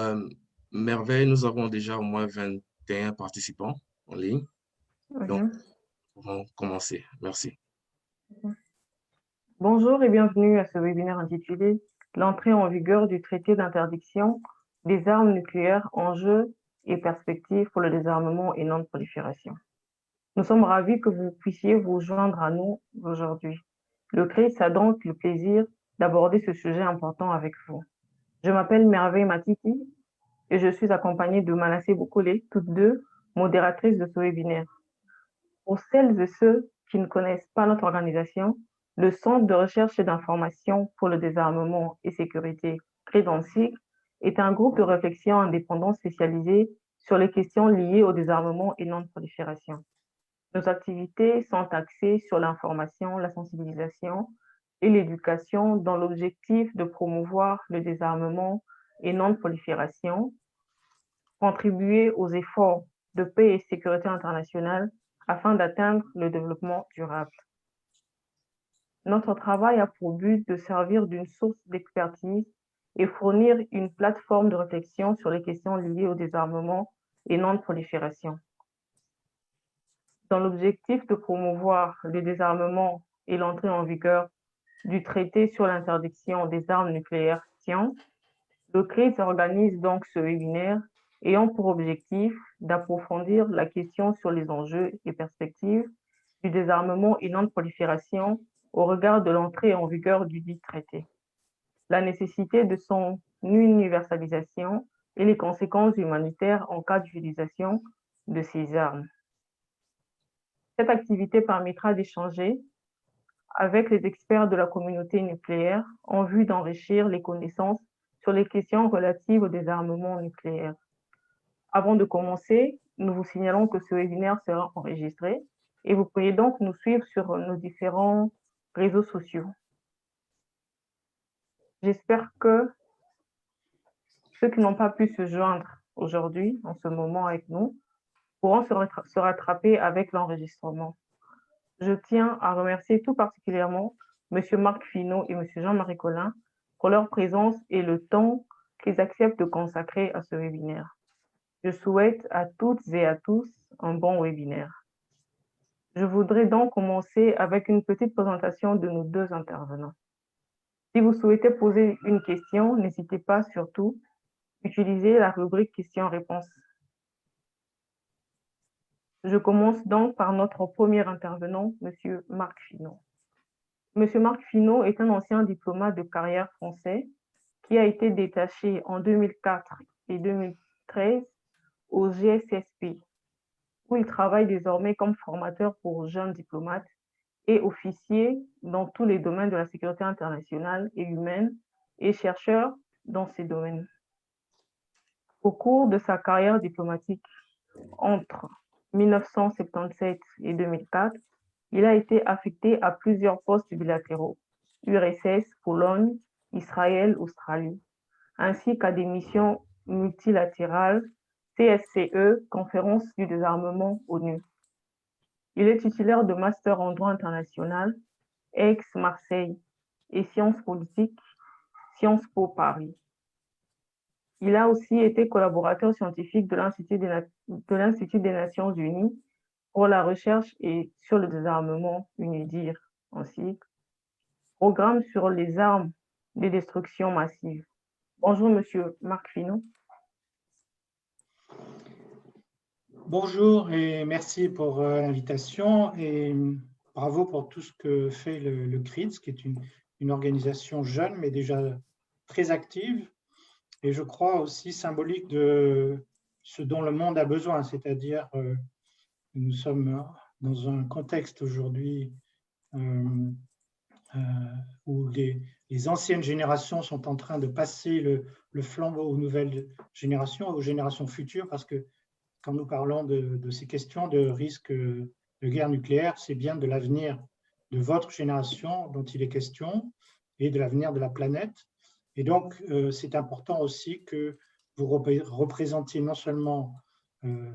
Euh, Merveille, nous avons déjà au moins 21 participants en ligne. Donc, Mhm. nous pouvons commencer. Merci. Bonjour et bienvenue à ce webinaire intitulé L'entrée en vigueur du traité d'interdiction des armes nucléaires, enjeux et perspectives pour le désarmement et non-prolifération. Nous sommes ravis que vous puissiez vous joindre à nous aujourd'hui. Le CRIS a donc le plaisir d'aborder ce sujet important avec vous. Je m'appelle Merveille Matiti et je suis accompagnée de Manassé Bokole, toutes deux modératrices de ce webinaire. Pour celles et ceux qui ne connaissent pas notre organisation, le Centre de recherche et d'information pour le désarmement et sécurité CREDENSIC est un groupe de réflexion indépendant spécialisé sur les questions liées au désarmement et non-prolifération. Nos activités sont axées sur l'information, la sensibilisation et l'éducation dans l'objectif de promouvoir le désarmement et non-prolifération, contribuer aux efforts de paix et sécurité internationale afin d'atteindre le développement durable. Notre travail a pour but de servir d'une source d'expertise et fournir une plateforme de réflexion sur les questions liées au désarmement et non-prolifération. Dans l'objectif de promouvoir le désarmement et l'entrée en vigueur du traité sur l'interdiction des armes nucléaires SIAN, le CRIS organise donc ce webinaire ayant pour objectif d'approfondir la question sur les enjeux et perspectives du désarmement et non-prolifération au regard de l'entrée en vigueur du dit traité, la nécessité de son universalisation et les conséquences humanitaires en cas d'utilisation de ces armes. Cette activité permettra d'échanger avec les experts de la communauté nucléaire en vue d'enrichir les connaissances sur les questions relatives au désarmement nucléaire. Avant de commencer, nous vous signalons que ce webinaire sera enregistré et vous pourriez donc nous suivre sur nos différents réseaux sociaux. J'espère que ceux qui n'ont pas pu se joindre aujourd'hui, en ce moment avec nous, pourront se rattraper avec l'enregistrement. Je tiens à remercier tout particulièrement M. Marc Finot et M. Jean-Marie Collin pour leur présence et le temps qu'ils acceptent de consacrer à ce webinaire. Je souhaite à toutes et à tous un bon webinaire. Je voudrais donc commencer avec une petite présentation de nos deux intervenants. Si vous souhaitez poser une question, n'hésitez pas surtout à utiliser la rubrique questions-réponses. Je commence donc par notre premier intervenant, M. Marc Finot. M. Marc Finot est un ancien diplomate de carrière français qui a été détaché en 2004 et 2013 au GSSP, où il travaille désormais comme formateur pour jeunes diplomates et officier dans tous les domaines de la sécurité internationale et humaine et chercheur dans ces domaines. Au cours de sa carrière diplomatique entre 1977 et 2004, il a été affecté à plusieurs postes bilatéraux, URSS, Pologne, Israël, Australie, ainsi qu'à des missions multilatérales, CSCE, Conférence du désarmement ONU. Il est titulaire de master en droit international, Aix-Marseille et sciences politiques, Sciences Po Paris. Il a aussi été collaborateur scientifique de l'Institut des Nations Unies pour la recherche et sur le désarmement, UNIDIR en sigle, programme sur les armes de destruction massive. Bonjour, Monsieur Marc Finot. Bonjour et merci pour l'invitation et bravo pour tout ce que fait le CRIDS, qui est une organisation jeune mais déjà très active et je crois aussi symbolique de ce dont le monde a besoin, c'est-à-dire nous sommes dans un contexte aujourd'hui où les anciennes générations sont en train de passer le flambeau aux nouvelles générations, aux générations futures, parce que quand nous parlons de ces questions de risque de guerre nucléaire, c'est bien de l'avenir de votre génération dont il est question et de l'avenir de la planète. Et donc, c'est important aussi que vous représentiez non seulement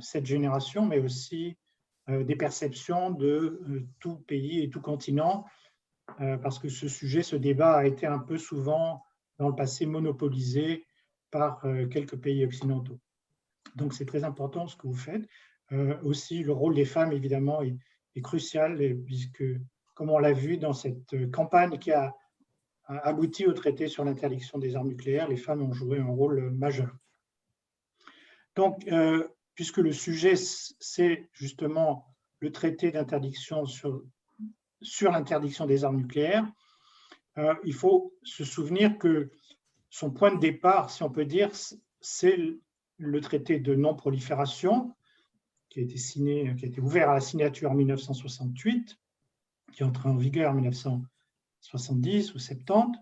cette génération, mais aussi des perceptions de tout pays et tout continent, parce que ce sujet, ce débat a été un peu souvent dans le passé monopolisé par quelques pays occidentaux. Donc, c'est très important ce que vous faites. Aussi, le rôle des femmes, évidemment, est crucial, puisque, comme on l'a vu dans cette campagne qui a abouti au traité sur l'interdiction des armes nucléaires, les femmes ont joué un rôle majeur. Donc, puisque le sujet, c'est justement le traité d'interdiction sur l'interdiction des armes nucléaires, il faut se souvenir que son point de départ, si on peut dire, c'est le traité de non-prolifération qui a été ouvert à la signature en 1968, qui est entré en vigueur en 1970 ou 70,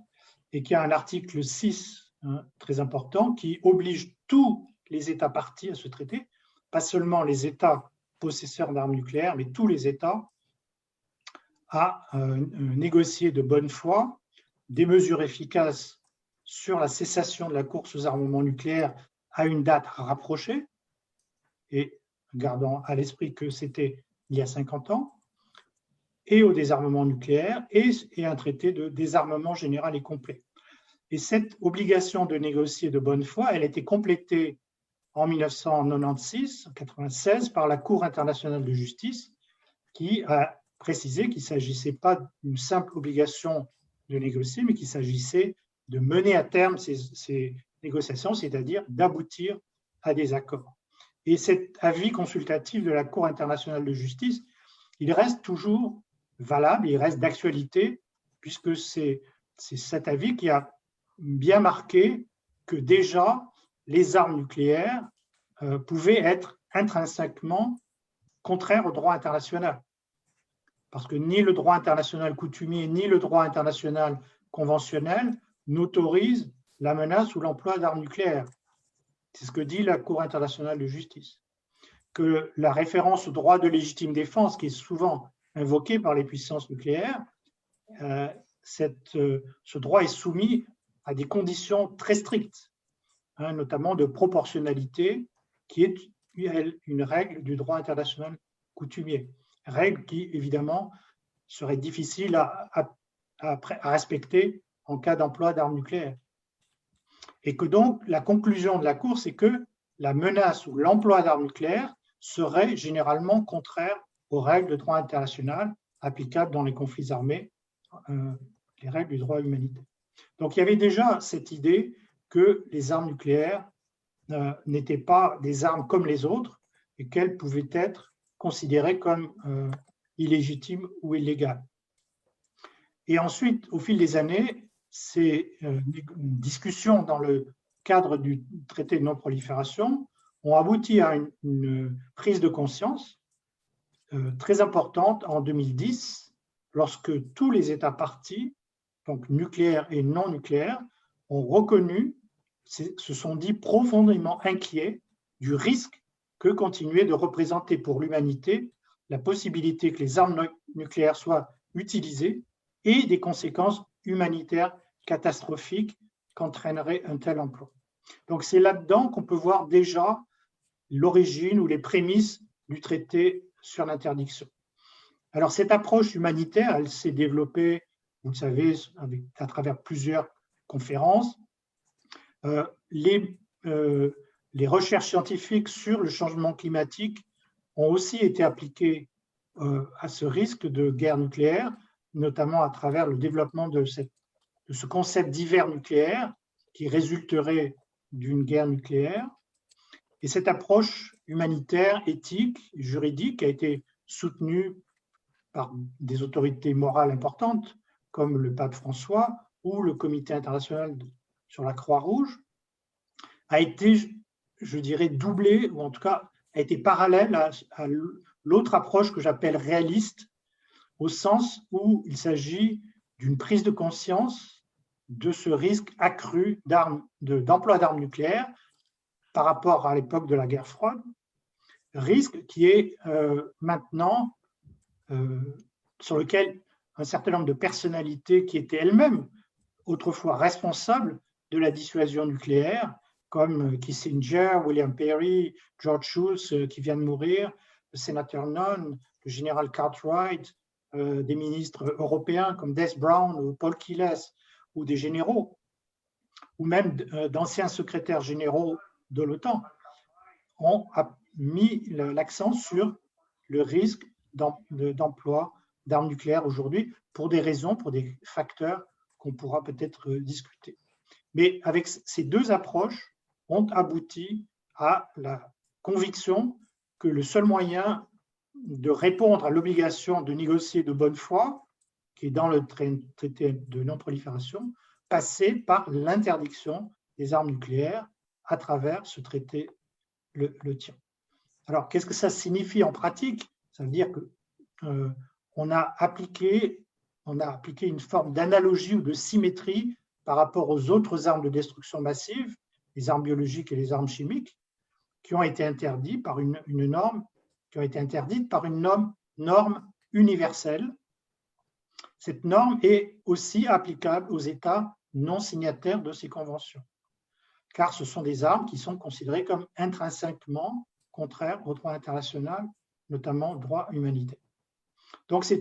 et qui a un article 6 très important qui oblige tous les États partis à ce traité, pas seulement les États possesseurs d'armes nucléaires, mais tous les États, à négocier de bonne foi des mesures efficaces sur la cessation de la course aux armements nucléaires à une date rapprochée, et gardant à l'esprit que c'était il y a 50 ans, et au désarmement nucléaire, et un traité de désarmement général et complet. Et cette obligation de négocier de bonne foi, elle a été complétée en 1996 par la Cour internationale de justice, qui a précisé qu'il ne s'agissait pas d'une simple obligation de négocier, mais qu'il s'agissait de mener à terme ces négociations, c'est-à-dire d'aboutir à des accords. Et cet avis consultatif de la Cour internationale de justice, il reste toujours valable, il reste d'actualité, puisque c'est cet avis qui a bien marqué que déjà les armes nucléaires pouvaient être intrinsèquement contraires au droit international. Parce que ni le droit international coutumier, ni le droit international conventionnel n'autorisent la menace ou l'emploi d'armes nucléaires. C'est ce que dit la Cour internationale de justice. Que la référence au droit de légitime défense, qui est souvent invoqué par les puissances nucléaires, ce droit est soumis à des conditions très strictes, notamment de proportionnalité, qui est une règle du droit international coutumier. Règle qui, évidemment, serait difficile à respecter en cas d'emploi d'armes nucléaires. Et que donc, la conclusion de la Cour, c'est que la menace ou l'emploi d'armes nucléaires serait généralement contraire aux règles de droit international applicables dans les conflits armés, les règles du droit humanitaire. Donc, il y avait déjà cette idée que les armes nucléaires n'étaient pas des armes comme les autres et qu'elles pouvaient être considérées comme illégitimes ou illégales. Et ensuite, au fil des années, ces discussions dans le cadre du traité de non-prolifération ont abouti à une prise de conscience très importante en 2010, lorsque tous les États partis, donc nucléaires et non nucléaires, ont reconnu, se sont dit profondément inquiets du risque que continuait de représenter pour l'humanité la possibilité que les armes nucléaires soient utilisées et des conséquences humanitaires catastrophiques qu'entraînerait un tel emploi. Donc c'est là-dedans qu'on peut voir déjà l'origine ou les prémices du traité sur l'interdiction. Alors cette approche humanitaire, elle s'est développée, vous le savez, à travers plusieurs conférences. Les recherches scientifiques sur le changement climatique ont aussi été appliquées à ce risque de guerre nucléaire, notamment à travers le développement de ce concept d'hiver nucléaire qui résulterait d'une guerre nucléaire. Et cette approche humanitaire, éthique, juridique a été soutenue par des autorités morales importantes comme le pape François ou le Comité international sur la Croix-Rouge, a été, je dirais, doublée, ou en tout cas a été parallèle à l'autre approche que j'appelle réaliste, au sens où il s'agit d'une prise de conscience de ce risque accru d'emploi d'armes nucléaires par rapport à l'époque de la guerre froide, risque qui est maintenant sur lequel un certain nombre de personnalités qui étaient elles-mêmes autrefois responsables de la dissuasion nucléaire, comme Kissinger, William Perry, George Shultz, qui vient de mourir, le sénateur Nunn, le général Cartwright, des ministres européens comme Des Brown ou Paul Quilles, ou des généraux, ou même d'anciens secrétaires généraux de l'OTAN ont mis l'accent sur le risque d'emploi d'armes nucléaires aujourd'hui pour des raisons, pour des facteurs qu'on pourra peut-être discuter. Mais avec ces deux approches, ont abouti à la conviction que le seul moyen de répondre à l'obligation de négocier de bonne foi, qui est dans le traité de non-prolifération, passait par l'interdiction des armes nucléaires à travers ce traité, le tien. Alors, qu'est-ce que ça signifie en pratique? Ça veut dire qu'on a appliqué une forme d'analogie ou de symétrie par rapport aux autres armes de destruction massive, les armes biologiques et les armes chimiques, qui ont été interdites par une norme universelle. Cette norme est aussi applicable aux États non signataires de ces conventions, car ce sont des armes qui sont considérées comme intrinsèquement contraires au droit international, notamment au droit humanitaire. Donc, c'est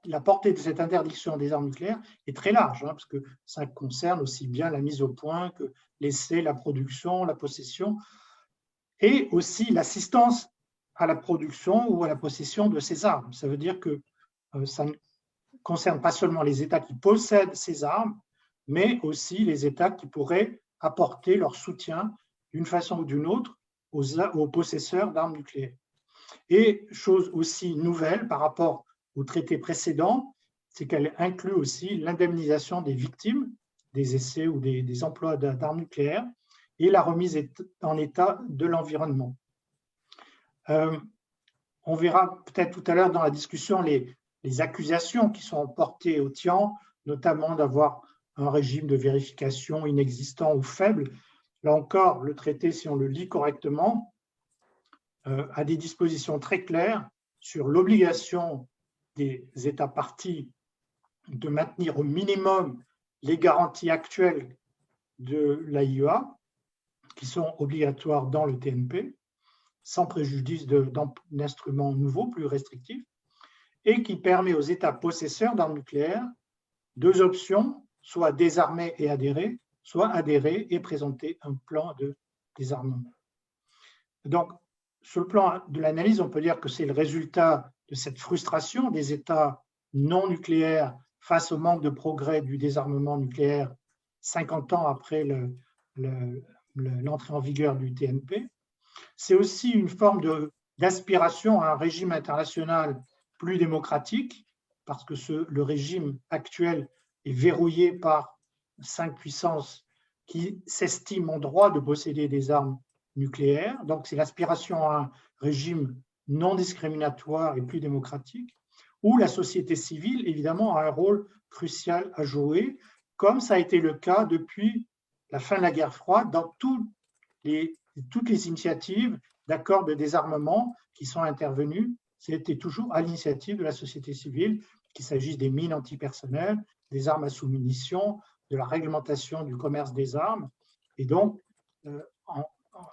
la portée de cette interdiction des armes nucléaires est très large, parce que ça concerne aussi bien la mise au point que l'essai, la production, la possession, et aussi l'assistance à la production ou à la possession de ces armes. Ça veut dire que ça ne concerne pas seulement les États qui possèdent ces armes, mais aussi les États qui pourraient apporter leur soutien d'une façon ou d'une autre aux possesseurs d'armes nucléaires. Et chose aussi nouvelle par rapport au traité précédent, c'est qu'elle inclut aussi l'indemnisation des victimes des essais ou des emplois d'armes nucléaires et la remise en état de l'environnement. On verra peut-être tout à l'heure dans la discussion les accusations qui sont portées au TIAN, notamment d'avoir un régime de vérification inexistant ou faible. Là encore, le traité, si on le lit correctement, a des dispositions très claires sur l'obligation des États parties de maintenir au minimum les garanties actuelles de l'AIEA, qui sont obligatoires dans le TNP, sans préjudice d'instruments nouveaux, plus restrictifs, et qui permet aux États possesseurs d'armes nucléaires deux options, soit désarmer et adhérer, soit adhérer et présenter un plan de désarmement. Donc, sur le plan de l'analyse, on peut dire que c'est le résultat de cette frustration des États non nucléaires face au manque de progrès du désarmement nucléaire 50 ans après l'entrée en vigueur du TNP. C'est aussi une forme d'aspiration à un régime international plus démocratique, parce que le régime actuel est verrouillé par 5 puissances qui s'estiment en droit de posséder des armes nucléaires. Donc, c'est l'aspiration à un régime non discriminatoire et plus démocratique, où la société civile, évidemment, a un rôle crucial à jouer, comme ça a été le cas depuis la fin de la guerre froide dans toutes les initiatives d'accords de désarmement qui sont intervenues. C'était toujours à l'initiative de la société civile, qu'il s'agisse des mines antipersonnelles, des armes à sous-munitions, de la réglementation du commerce des armes. Et donc, en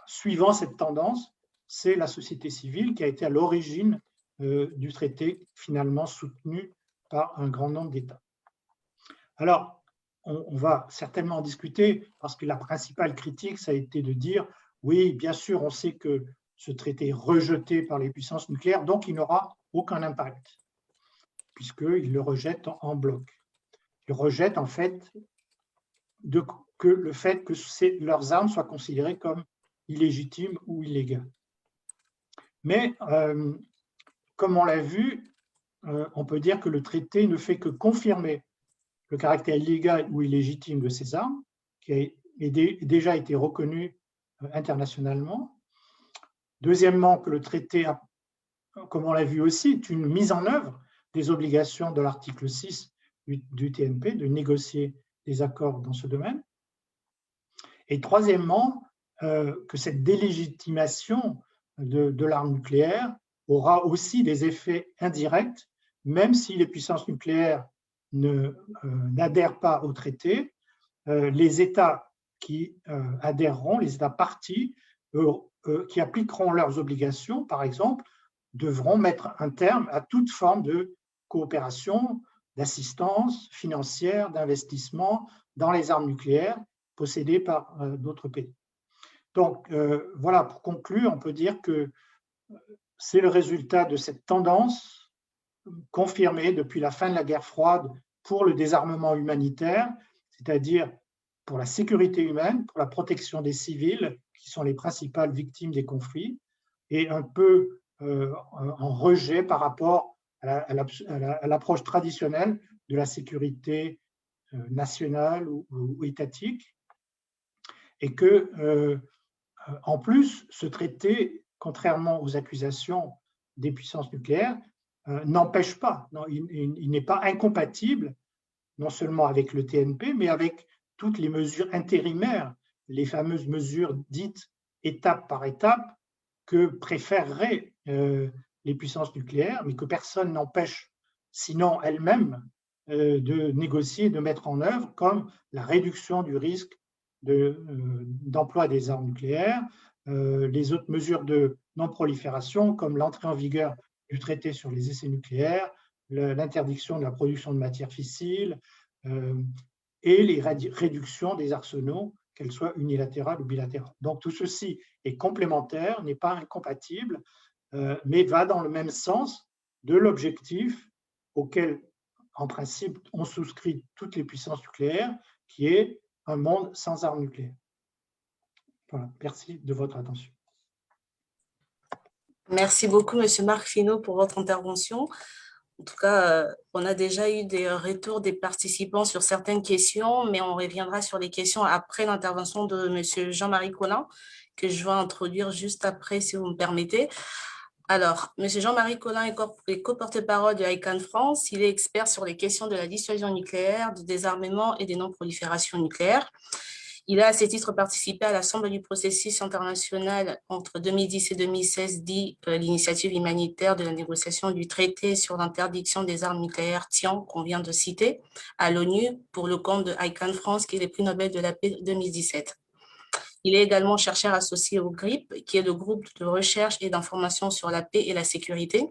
suivant cette tendance, c'est la société civile qui a été à l'origine du traité finalement soutenu par un grand nombre d'États. Alors, on va certainement en discuter parce que la principale critique, ça a été de dire oui, bien sûr, on sait que ce traité est rejeté par les puissances nucléaires, donc il n'aura aucun impact, puisqu'ils le rejettent en bloc. Ils rejettent en fait le fait que leurs armes soient considérées comme illégitimes ou illégales. Mais, comme on l'a vu, on peut dire que le traité ne fait que confirmer le caractère illégal ou illégitime de ces armes, qui a déjà été reconnu internationalement. Deuxièmement, que le traité, comme on l'a vu aussi, est une mise en œuvre des obligations de l'article 6 du TNP, de négocier des accords dans ce domaine. Et troisièmement, que cette délégitimation de l'arme nucléaire aura aussi des effets indirects, même si les puissances nucléaires n'adhèrent pas au traité. Les États qui adhéreront, les États parties, qui appliqueront leurs obligations, par exemple, devront mettre un terme à toute forme de coopération, d'assistance financière, d'investissement, dans les armes nucléaires possédées par d'autres pays. Donc, voilà, pour conclure, on peut dire que c'est le résultat de cette tendance confirmée depuis la fin de la guerre froide pour le désarmement humanitaire, c'est-à-dire pour la sécurité humaine, pour la protection des civils, qui sont les principales victimes des conflits, et un peu en rejet par rapport à l'approche traditionnelle de la sécurité nationale ou étatique, et que, en plus, ce traité, contrairement aux accusations des puissances nucléaires, n'empêche pas, non, il n'est pas incompatible, non seulement avec le TNP, mais avec toutes les mesures intérimaires, les fameuses mesures dites étape par étape que préféreraient les puissances nucléaires, mais que personne n'empêche, sinon elles-mêmes, de négocier, de mettre en œuvre, comme la réduction du risque d'emploi des armes nucléaires, les autres mesures de non-prolifération, comme l'entrée en vigueur du traité sur les essais nucléaires, l'interdiction de la production de matières fissiles, et les réductions des arsenaux, qu'elles soient unilatérales ou bilatérales. Donc tout ceci est complémentaire, n'est pas incompatible, mais va dans le même sens de l'objectif auquel, en principe, ont souscrit toutes les puissances nucléaires, qui est un monde sans armes nucléaires. Voilà, merci de votre attention. Merci beaucoup, M. Marc Finot, pour votre intervention. En tout cas, on a déjà eu des retours des participants sur certaines questions, mais on reviendra sur les questions après l'intervention de M. Jean-Marie Collin, que je vais introduire juste après, si vous me permettez. Alors, M. Jean-Marie Collin est co-porte-parole de ICANN France. Il est expert sur les questions de la dissuasion nucléaire, du désarmement et des non-proliférations nucléaires. Il a à ce titre participé à l'ensemble du processus international entre 2010 et 2016 dit l'initiative humanitaire de la négociation du traité sur l'interdiction des armes nucléaires TIAN qu'on vient de citer à l'ONU pour le compte de ICANN France qui est le prix Nobel de la paix 2017. Il est également chercheur associé au GRIP, qui est le groupe de recherche et d'information sur la paix et la sécurité.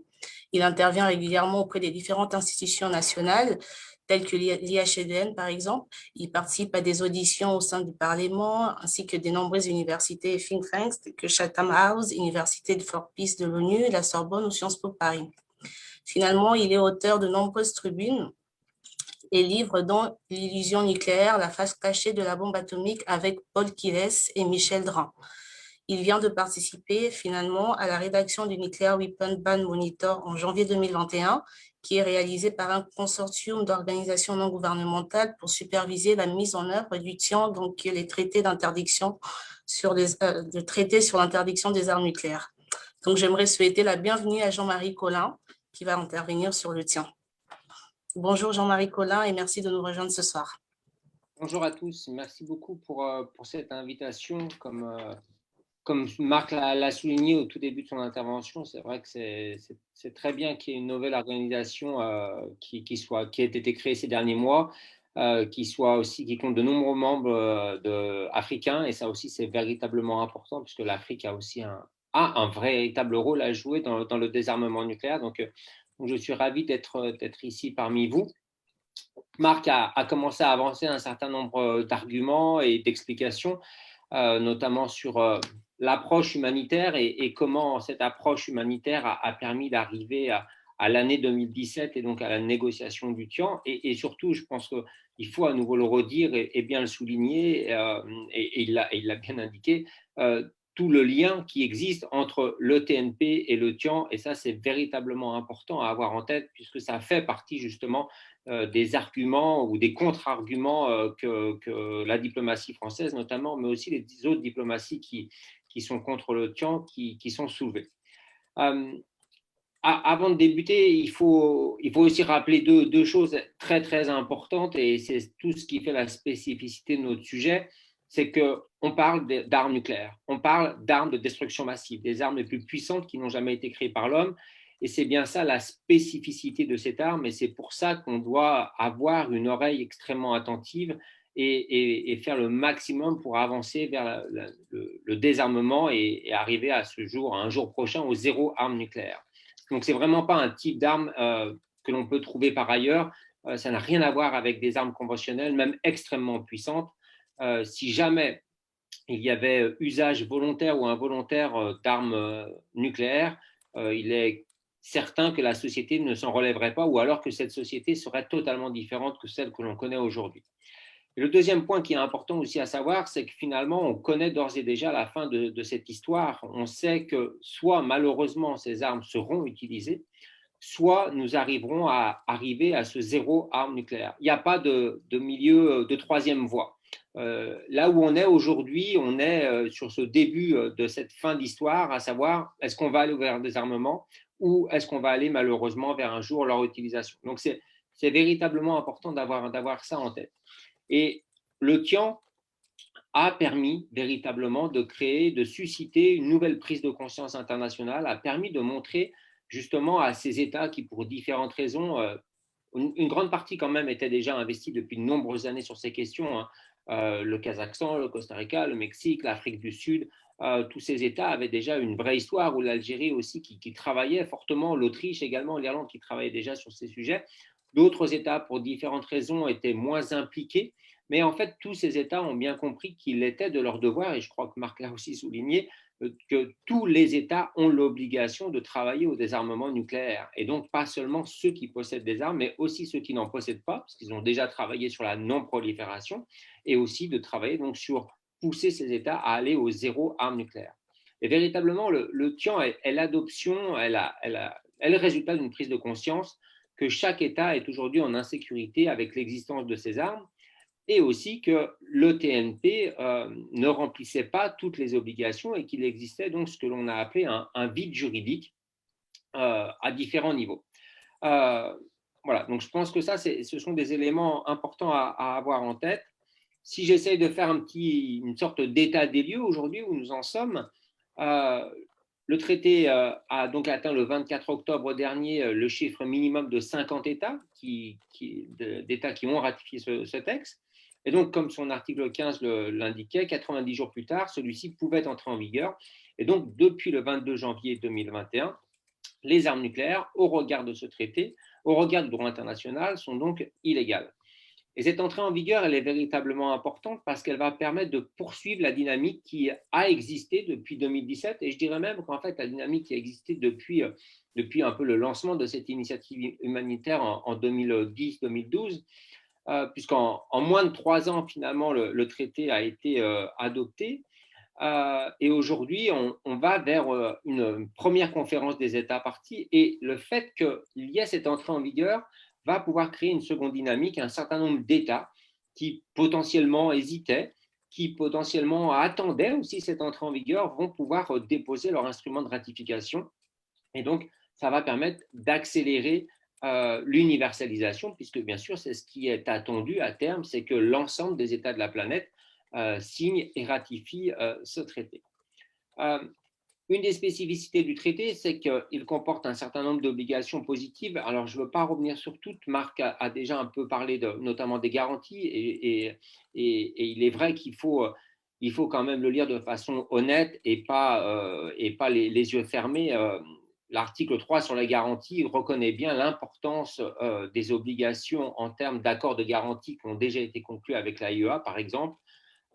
Il intervient régulièrement auprès des différentes institutions nationales, telles que l'IHEDN, par exemple. Il participe à des auditions au sein du Parlement, ainsi que des nombreuses universités et think tanks, que Chatham House, Université de Fort Peace de l'ONU, la Sorbonne ou Sciences Po Paris. Finalement, il est auteur de nombreuses tribunes et livres dont L'illusion nucléaire, la face cachée de la bombe atomique avec Paul Quiles et Michel Dran. Il vient de participer finalement à la rédaction du Nuclear Weapon Ban Monitor en janvier 2021, qui est réalisé par un consortium d'organisations non gouvernementales pour superviser la mise en œuvre du TIAN, donc les traités d'interdiction sur l'interdiction des armes nucléaires. Donc j'aimerais souhaiter la bienvenue à Jean-Marie Collin, qui va intervenir sur le TIAN. Bonjour Jean-Marie Collin et merci de nous rejoindre ce soir. Bonjour à tous, merci beaucoup pour cette invitation. Comme Marc l'a souligné au tout début de son intervention, c'est vrai que c'est très bien qu'il y ait une nouvelle organisation qui ait été créée ces derniers mois, qui compte de nombreux membres africains, et ça aussi c'est véritablement important puisque l'Afrique a aussi un véritable rôle à jouer dans le désarmement nucléaire. Donc je suis ravi d'être ici parmi vous. Marc a commencé à avancer un certain nombre d'arguments et d'explications, notamment sur l'approche humanitaire et comment cette approche humanitaire a permis d'arriver à l'année 2017 et donc à la négociation du TIAN. Et surtout, je pense qu'il faut à nouveau le redire et bien le souligner, et il l'a bien indiqué, tout le lien qui existe entre le TNP et le TIAN, et ça c'est véritablement important à avoir en tête puisque ça fait partie justement des arguments ou des contre-arguments que la diplomatie française notamment, mais aussi les autres diplomaties qui sont contre le TIAN, qui sont soulevées. Avant de débuter, il faut aussi rappeler deux choses très très importantes, et c'est tout ce qui fait la spécificité de notre sujet. C'est qu'on parle d'armes nucléaires, on parle d'armes de destruction massive, des armes les plus puissantes qui n'ont jamais été créées par l'homme. Et c'est bien ça la spécificité de cette arme, et c'est pour ça qu'on doit avoir une oreille extrêmement attentive et faire le maximum pour avancer vers le désarmement et arriver à un jour prochain, au zéro arme nucléaire. Donc, ce n'est vraiment pas un type d'arme que l'on peut trouver par ailleurs, Ça n'a rien à voir avec des armes conventionnelles, même extrêmement puissantes. Si jamais il y avait usage volontaire ou involontaire d'armes nucléaires, il est certain que la société ne s'en relèverait pas, ou alors que cette société serait totalement différente que celle que l'on connaît aujourd'hui. Et le deuxième point qui est important aussi à savoir, c'est que finalement, on connaît d'ores et déjà la fin de cette histoire. On sait que soit malheureusement ces armes seront utilisées, soit nous arriverons à arriver à ce zéro arme nucléaire. Il n'y a pas de milieu de troisième voie. Là où on est aujourd'hui, on est sur ce début de cette fin d'histoire, à savoir, est-ce qu'on va aller vers le désarmement ou est-ce qu'on va aller malheureusement vers un jour leur utilisation. Donc, c'est véritablement important d'avoir ça en tête. Et le TIAN a permis véritablement de créer, de susciter une nouvelle prise de conscience internationale, a permis de montrer justement à ces États qui, pour différentes raisons, une grande partie quand même était déjà investie depuis de nombreuses années sur ces questions, le Kazakhstan, le Costa Rica, le Mexique, l'Afrique du Sud, tous ces États avaient déjà une vraie histoire, ou l'Algérie aussi qui travaillait fortement, l'Autriche également, l'Irlande qui travaillait déjà sur ces sujets. D'autres États, pour différentes raisons, étaient moins impliqués. Mais en fait, tous ces États ont bien compris qu'il était de leur devoir, et je crois que Marc l'a aussi souligné, que tous les États ont l'obligation de travailler au désarmement nucléaire. Et donc, pas seulement ceux qui possèdent des armes, mais aussi ceux qui n'en possèdent pas, parce qu'ils ont déjà travaillé sur la non-prolifération, et aussi de travailler donc sur pousser ces États à aller au zéro arme nucléaire. Et véritablement, le TIAN est l'adoption, est le résultat d'une prise de conscience que chaque État est aujourd'hui en insécurité avec l'existence de ces armes, et aussi que le TNP ne remplissait pas toutes les obligations et qu'il existait donc ce que l'on a appelé un vide juridique à différents niveaux. Voilà, donc je pense que ça, ce sont des éléments importants à avoir en tête. Si j'essaye de faire une sorte d'état des lieux aujourd'hui où nous en sommes, le traité a donc atteint le 24 octobre dernier le chiffre minimum de 50 États d'États qui ont ratifié ce texte. Et donc, comme son article 15 l'indiquait, 90 jours plus tard, celui-ci pouvait entrer en vigueur. Et donc, depuis le 22 janvier 2021, les armes nucléaires, au regard de ce traité, au regard du droit international, sont donc illégales. Et cette entrée en vigueur, elle est véritablement importante parce qu'elle va permettre de poursuivre la dynamique qui a existé depuis 2017. Et je dirais même qu'en fait, la dynamique qui a existé depuis un peu le lancement de cette initiative humanitaire en 2010-2012, puisqu'en moins de 3 ans, finalement, le traité a été adopté. Et aujourd'hui, on va vers une première conférence des États parties. Et le fait qu'il y ait cette entrée en vigueur va pouvoir créer une seconde dynamique. Un certain nombre d'États qui potentiellement hésitaient, qui potentiellement attendaient aussi cette entrée en vigueur, vont pouvoir déposer leur instrument de ratification. Et donc, ça va permettre d'accélérer l'universalisation, puisque bien sûr, c'est ce qui est attendu à terme, c'est que l'ensemble des États de la planète signent et ratifient ce traité. Une des spécificités du traité, c'est qu'il comporte un certain nombre d'obligations positives. Alors, je ne veux pas revenir sur toutes. Marc a déjà un peu parlé notamment des garanties, et il est vrai qu'il faut quand même le lire de façon honnête et pas les yeux fermés. L'article 3 sur les garanties reconnaît bien l'importance des obligations en termes d'accords de garantie qui ont déjà été conclus avec l'AIEA, par exemple,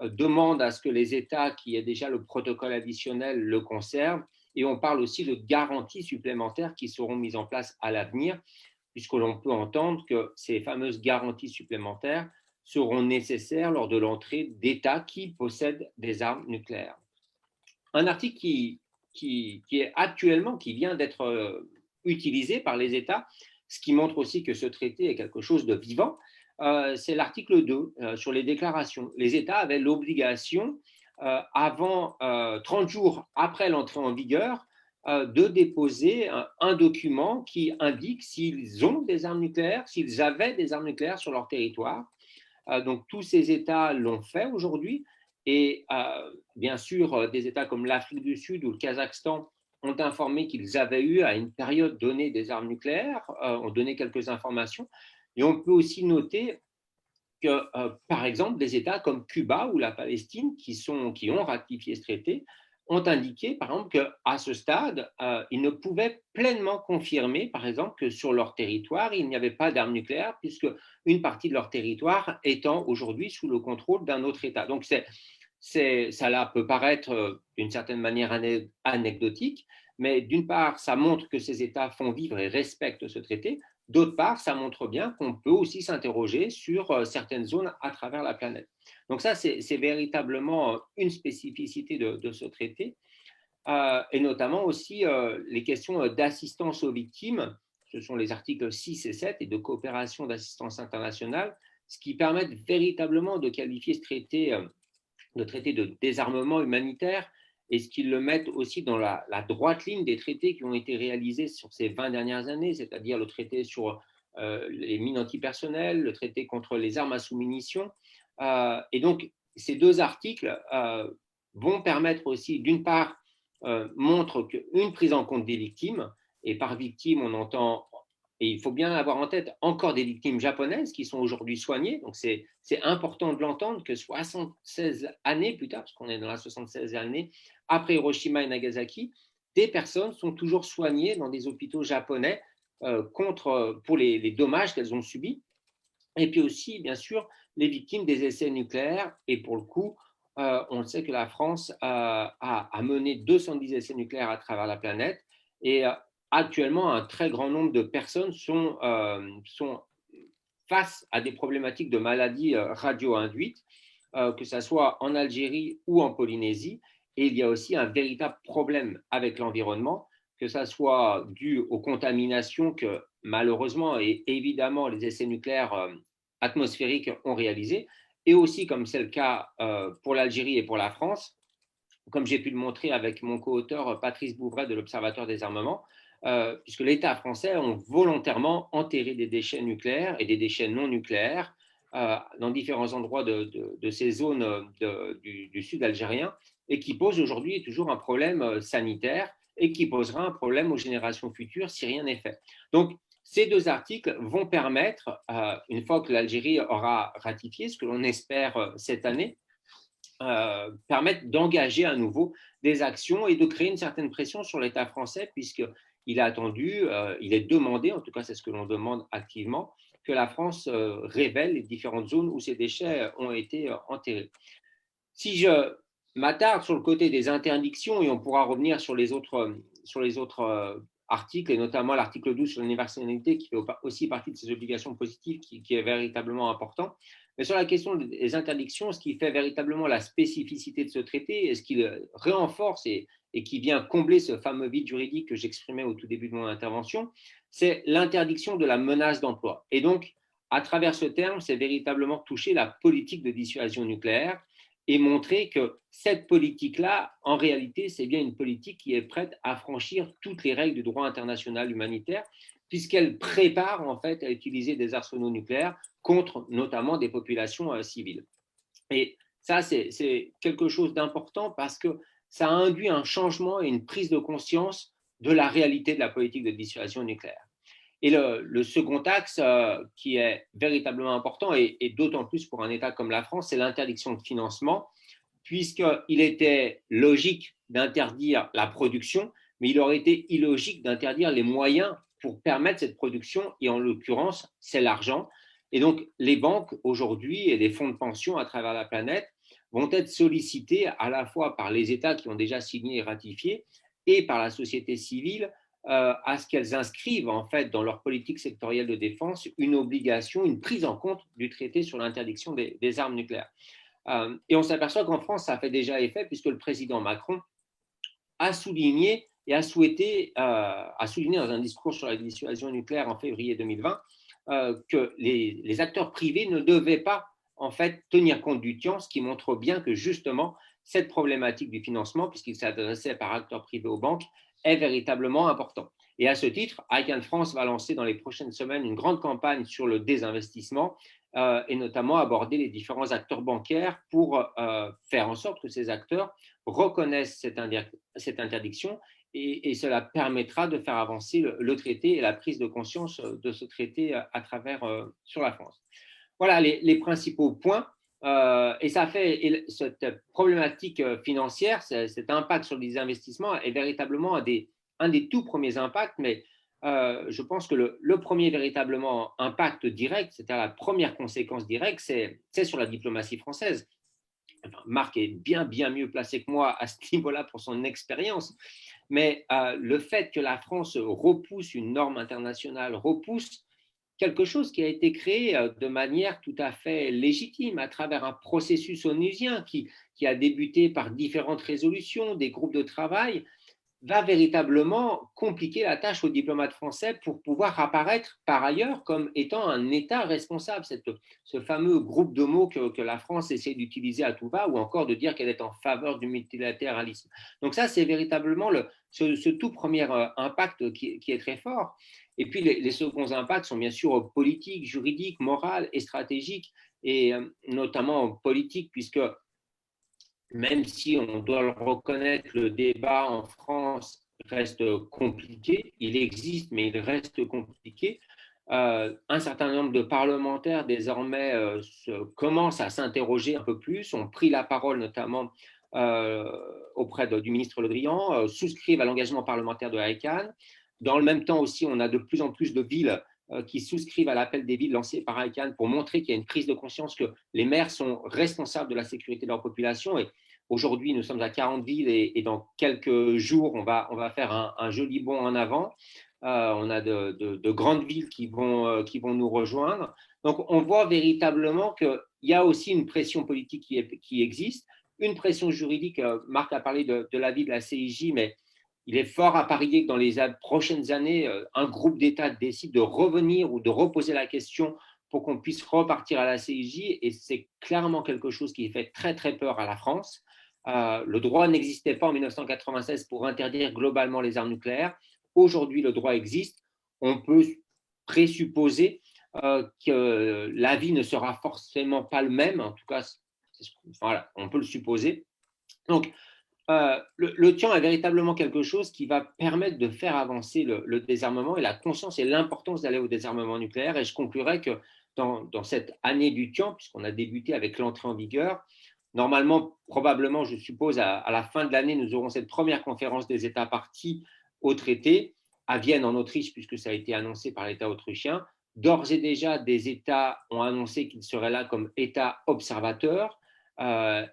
demande à ce que les États qui aient déjà le protocole additionnel le conservent, et on parle aussi de garanties supplémentaires qui seront mises en place à l'avenir, puisque l'on peut entendre que ces fameuses garanties supplémentaires seront nécessaires lors de l'entrée d'États qui possèdent des armes nucléaires. Un article qui vient d'être utilisé par les États, ce qui montre aussi que ce traité est quelque chose de vivant, c'est l'article 2 sur les déclarations. Les États avaient l'obligation, 30 jours après l'entrée en vigueur, de déposer un document qui indique s'ils ont des armes nucléaires, s'ils avaient des armes nucléaires sur leur territoire. Donc, tous ces États l'ont fait aujourd'hui. Et bien sûr, des États comme l'Afrique du Sud ou le Kazakhstan ont informé qu'ils avaient eu à une période donnée des armes nucléaires, ont donné quelques informations. Et on peut aussi noter que, par exemple, des États comme Cuba ou la Palestine qui ont ratifié ce traité ont indiqué, par exemple, qu'à ce stade, ils ne pouvaient pleinement confirmer, par exemple, que sur leur territoire, il n'y avait pas d'armes nucléaires, puisque une partie de leur territoire étant aujourd'hui sous le contrôle d'un autre État. Donc, ça là peut paraître d'une certaine manière anecdotique, mais d'une part, ça montre que ces États font vivre et respectent ce traité. D'autre part, ça montre bien qu'on peut aussi s'interroger sur certaines zones à travers la planète. Donc ça, c'est véritablement une spécificité de ce traité, et notamment aussi les questions d'assistance aux victimes. Ce sont les articles 6 et 7 et de coopération d'assistance internationale, ce qui permettent véritablement de qualifier ce traité de traité de désarmement humanitaire, et ce qu'ils le mettent aussi dans la droite ligne des traités qui ont été réalisés sur ces 20 dernières années, c'est-à-dire le traité sur les mines antipersonnelles, le traité contre les armes à sous-munitions. Et donc, ces deux articles vont permettre aussi, d'une part, montrent qu'une prise en compte des victimes, et par victime, on entend, et il faut bien avoir en tête, encore des victimes japonaises qui sont aujourd'hui soignées. Donc, c'est important de l'entendre que 76 années plus tard, parce qu'on est dans la 76e année, après Hiroshima et Nagasaki, des personnes sont toujours soignées dans des hôpitaux japonais pour les dommages qu'elles ont subis. Et puis aussi, bien sûr, les victimes des essais nucléaires. Et pour le coup, on sait que la France a mené 210 essais nucléaires à travers la planète. Et actuellement, un très grand nombre de personnes sont face à des problématiques de maladies radio-induites, que ce soit en Algérie ou en Polynésie. Et il y a aussi un véritable problème avec l'environnement, que ce soit dû aux contaminations que malheureusement et évidemment les essais nucléaires atmosphériques ont réalisées, et aussi comme c'est le cas pour l'Algérie et pour la France, comme j'ai pu le montrer avec mon co-auteur Patrice Bouvray de l'Observatoire des armements, puisque l'État français a volontairement enterré des déchets nucléaires et des déchets non nucléaires dans différents endroits de ces zones du sud algérien, et qui pose aujourd'hui toujours un problème sanitaire et qui posera un problème aux générations futures si rien n'est fait. Donc, ces deux articles vont permettre, une fois que l'Algérie aura ratifié, ce que l'on espère cette année, permettre d'engager à nouveau des actions et de créer une certaine pression sur l'État français, puisqu'il est attendu, il est demandé, en tout cas c'est ce que l'on demande activement, que la France révèle les différentes zones où ces déchets ont été enterrés. Si je m'attarde sur le côté des interdictions, et on pourra revenir sur les autres articles, et notamment l'article 12 sur l'universalité, qui fait aussi partie de ces obligations positives, qui est véritablement important. Mais sur la question des interdictions, ce qui fait véritablement la spécificité de ce traité, et ce qui le renforce et qui vient combler ce fameux vide juridique que j'exprimais au tout début de mon intervention, c'est l'interdiction de la menace d'emploi. Et donc, à travers ce terme, c'est véritablement toucher la politique de dissuasion nucléaire et montrer que cette politique-là, en réalité, c'est bien une politique qui est prête à franchir toutes les règles du droit international humanitaire, puisqu'elle prépare en fait à utiliser des arsenaux nucléaires contre notamment des populations civiles. Et ça, c'est quelque chose d'important parce que ça induit un changement et une prise de conscience de la réalité de la politique de dissuasion nucléaire. Et le second axe qui est véritablement important, et d'autant plus pour un État comme la France, c'est l'interdiction de financement, puisqu'il était logique d'interdire la production, mais il aurait été illogique d'interdire les moyens pour permettre cette production, et en l'occurrence, c'est l'argent. Et donc, les banques aujourd'hui et les fonds de pension à travers la planète vont être sollicités à la fois par les États qui ont déjà signé et ratifié et par la société civile à ce qu'elles inscrivent en fait dans leur politique sectorielle de défense une obligation, une prise en compte du traité sur l'interdiction des armes nucléaires. Et on s'aperçoit qu'en France, ça a fait déjà effet puisque le président Macron a souligné et a souligné dans un discours sur la dissuasion nucléaire en février 2020 que les acteurs privés ne devaient pas en fait tenir compte du TIAN, ce qui montre bien que justement cette problématique du financement, puisqu'il s'adressait par acteurs privés aux banques, est véritablement important. Et à ce titre, ICANN France va lancer dans les prochaines semaines une grande campagne sur le désinvestissement et notamment aborder les différents acteurs bancaires pour faire en sorte que ces acteurs reconnaissent cette interdiction et cela permettra de faire avancer le traité et la prise de conscience de ce traité à travers sur la France. Voilà les principaux points. Et ça fait, et cette problématique financière, cet impact sur les investissements est véritablement un des tout premiers impacts, mais je pense que le premier véritablement impact direct, c'est-à-dire la première conséquence directe, c'est sur la diplomatie française. Enfin, Marc est bien mieux placé que moi à ce niveau-là pour son expérience, mais le fait que la France repousse une norme internationale, repousse quelque chose qui a été créé de manière tout à fait légitime à travers un processus onusien qui a débuté par différentes résolutions, des groupes de travail, va véritablement compliquer la tâche aux diplomates français pour pouvoir apparaître par ailleurs comme étant un État responsable. Ce fameux groupe de mots que la France essaie d'utiliser à tout va, ou encore de dire qu'elle est en faveur du multilatéralisme. Donc ça, c'est véritablement ce tout premier impact qui est très fort. Et puis les seconds impacts sont bien sûr politiques, juridiques, moraux et stratégiques, et notamment politiques, puisque même si on doit le reconnaître, le débat en France reste compliqué, il existe, mais il reste compliqué. Un certain nombre de parlementaires désormais commencent à s'interroger un peu plus, ont pris la parole notamment auprès du ministre Le Drian, souscrivent à l'engagement parlementaire de la ICANN. Dans le même temps aussi, on a de plus en plus de villes qui souscrivent à l'appel des villes lancé par ICANN pour montrer qu'il y a une prise de conscience que les maires sont responsables de la sécurité de leur population. Et aujourd'hui, nous sommes à 40 villes et dans quelques jours, on va faire un joli bond en avant. On a de grandes villes qui vont nous rejoindre. Donc, on voit véritablement qu'il y a aussi une pression politique qui existe, une pression juridique. Marc a parlé de l'avis de la CIJ, mais il est fort à parier que dans les prochaines années, un groupe d'États décide de revenir ou de reposer la question pour qu'on puisse repartir à la CIJ. Et c'est clairement quelque chose qui fait très, très peur à la France. Le droit n'existait pas en 1996 pour interdire globalement les armes nucléaires. Aujourd'hui, le droit existe. On peut présupposer que l'avis ne sera forcément pas le même. En tout cas, voilà, on peut le supposer. Donc, le TIAN est véritablement quelque chose qui va permettre de faire avancer le désarmement et la conscience et l'importance d'aller au désarmement nucléaire. Et je conclurai que dans cette année du TIAN, puisqu'on a débuté avec l'entrée en vigueur, normalement, probablement, je suppose, à la fin de l'année, nous aurons cette première conférence des États partis au traité à Vienne, en Autriche, puisque ça a été annoncé par l'État autrichien. D'ores et déjà, des États ont annoncé qu'ils seraient là comme États observateurs.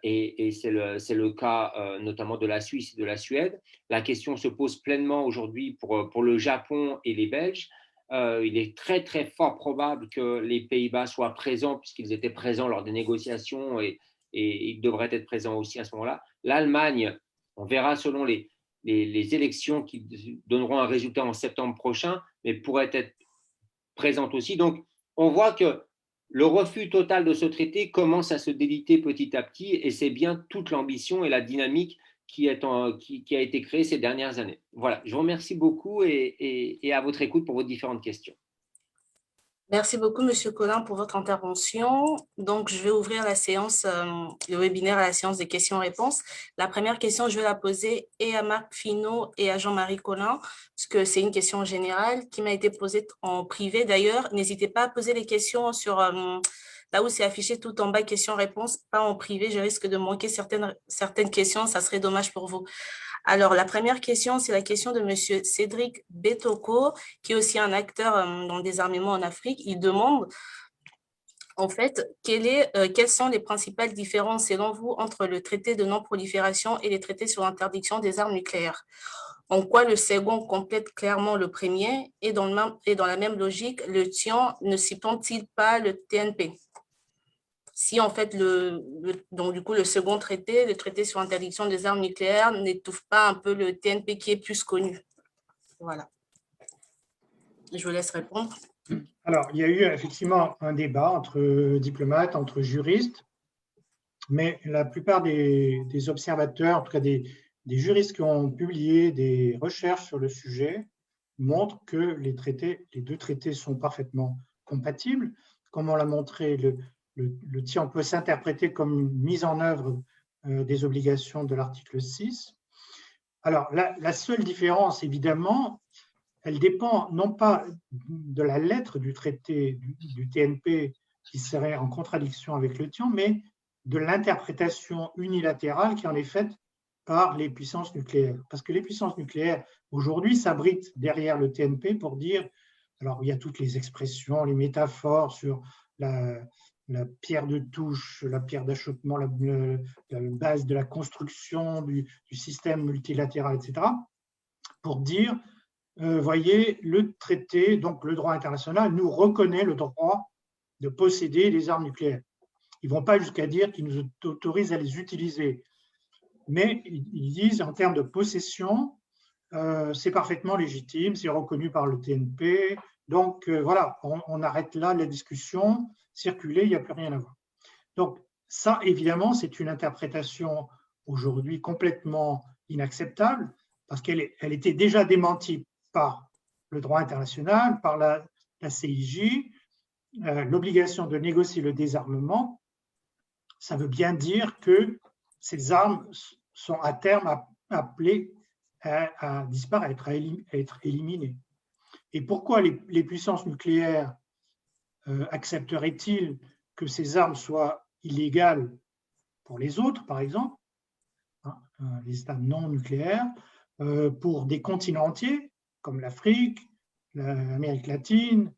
Et c'est le cas notamment de la Suisse et de la Suède. La question se pose pleinement aujourd'hui pour le Japon et les Belges. Il est très très fort probable que les Pays-Bas soient présents puisqu'ils étaient présents lors des négociations et ils devraient être présents aussi à ce moment-là. L'Allemagne, on verra selon les élections qui donneront un résultat en septembre prochain, mais pourrait être présente aussi. Donc on voit que le refus total de ce traité commence à se déliter petit à petit et c'est bien toute l'ambition et la dynamique qui a été créée ces dernières années. Voilà, je vous remercie beaucoup et à votre écoute pour vos différentes questions. Merci beaucoup, Monsieur Collin, pour votre intervention. Donc, je vais ouvrir la séance, le webinaire à la séance des questions-réponses. La première question, je vais la poser et à Marc Finot et à Jean-Marie Collin, parce que c'est une question générale qui m'a été posée en privé. D'ailleurs, n'hésitez pas à poser les questions sur là où c'est affiché tout en bas, questions-réponses, pas en privé. Je risque de manquer certaines questions, ça serait dommage pour vous. Alors, la première question, c'est la question de Monsieur Cédric Betoko, qui est aussi un acteur dans le désarmement en Afrique. Il demande, en fait, quelles sont les principales différences, selon vous, entre le traité de non-prolifération et les traités sur l'interdiction des armes nucléaires? En quoi le second complète clairement le premier? Et dans la même logique, le TIAN ne supplante-t-il pas le TNP? Si en fait donc du coup le second traité, le traité sur l'interdiction des armes nucléaires, n'étouffe pas un peu le TNP qui est plus connu. Voilà. Je vous laisse répondre. Alors, il y a eu effectivement un débat entre diplomates, entre juristes, mais la plupart des observateurs, en tout cas des juristes qui ont publié des recherches sur le sujet, montrent que les deux traités sont parfaitement compatibles. Comme on l'a montré, le TIAN peut s'interpréter comme une mise en œuvre des obligations de l'article 6. Alors, la seule différence, évidemment, elle dépend non pas de la lettre du traité du TNP qui serait en contradiction avec le TIAN, mais de l'interprétation unilatérale qui en est faite par les puissances nucléaires. Parce que les puissances nucléaires, aujourd'hui, s'abritent derrière le TNP pour dire, alors il y a toutes les expressions, les métaphores sur la pierre de touche, la pierre d'achoppement, la base de la construction du système multilatéral, etc., pour dire, voyez, le traité, donc le droit international, nous reconnaît le droit de posséder des armes nucléaires. Ils ne vont pas jusqu'à dire qu'ils nous autorisent à les utiliser. Mais ils disent, en termes de possession, c'est parfaitement légitime, c'est reconnu par le TNP. Donc, voilà, on arrête là la discussion, circuler, il n'y a plus rien à voir. Donc, ça, évidemment, c'est une interprétation aujourd'hui complètement inacceptable, parce qu'elle était déjà démentie par le droit international, par la CIJ, l'obligation de négocier le désarmement. Ça veut bien dire que ces armes sont à terme appelées à disparaître, à être éliminées. Et pourquoi les puissances nucléaires accepteraient-ils que ces armes soient illégales pour les autres, par exemple, les États non nucléaires, pour des continents entiers, comme l'Afrique, l'Amérique latine,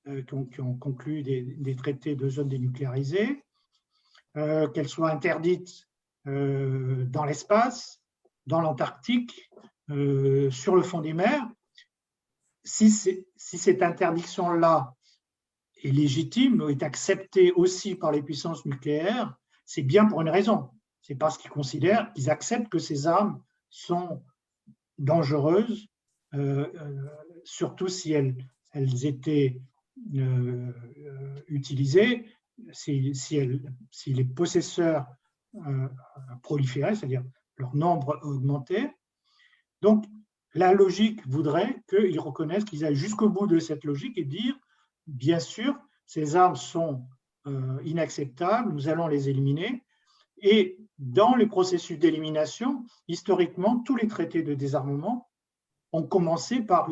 qui ont conclu des traités de zones dénucléarisées, qu'elles soient interdites dans l'espace, dans l'Antarctique, sur le fond des mers. Si cette interdiction-là est légitime, est acceptée aussi par les puissances nucléaires, c'est bien pour une raison. C'est parce qu'ils acceptent que ces armes sont dangereuses, surtout si elles étaient utilisées, si les possesseurs proliféraient, c'est-à-dire leur nombre augmentait. Donc, la logique voudrait qu'ils reconnaissent, qu'ils aillent jusqu'au bout de cette logique et dire, bien sûr, ces armes sont inacceptables, nous allons les éliminer. Et dans les processus d'élimination, historiquement, tous les traités de désarmement ont commencé par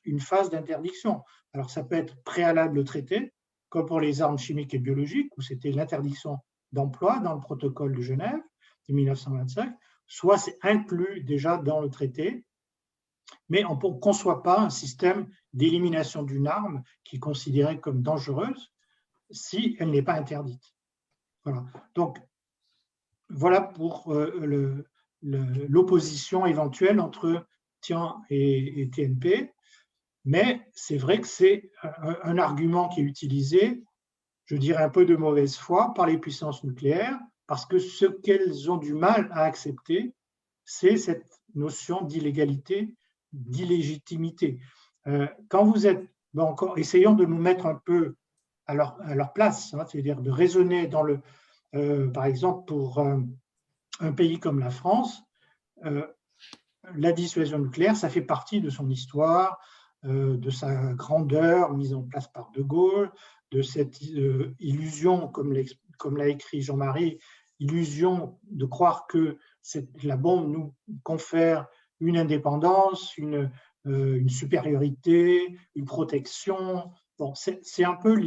une phase d'interdiction. Alors, ça peut être préalable au traité, comme pour les armes chimiques et biologiques, où c'était l'interdiction d'emploi dans le protocole de Genève de 1925, soit c'est inclus déjà dans le traité, mais on ne conçoit pas un système d'élimination d'une arme qui est considérée comme dangereuse si elle n'est pas interdite. Voilà. Donc, voilà pour l'opposition éventuelle entre TIAN et TNP, mais c'est vrai que c'est un argument qui est utilisé, je dirais un peu de mauvaise foi, par les puissances nucléaires, parce que ce qu'elles ont du mal à accepter, c'est cette notion d'illégalité, d'illégitimité. Quand vous êtes, encore, essayons de nous mettre un peu à leur place, hein, c'est-à-dire de raisonner dans le, par exemple, pour un pays comme la France, la dissuasion nucléaire, ça fait partie de son histoire, de sa grandeur mise en place par De Gaulle, de cette illusion, comme l'a écrit Jean-Marie, illusion de croire que la bombe nous confère une indépendance, une supériorité, une protection. Bon, c'est un peu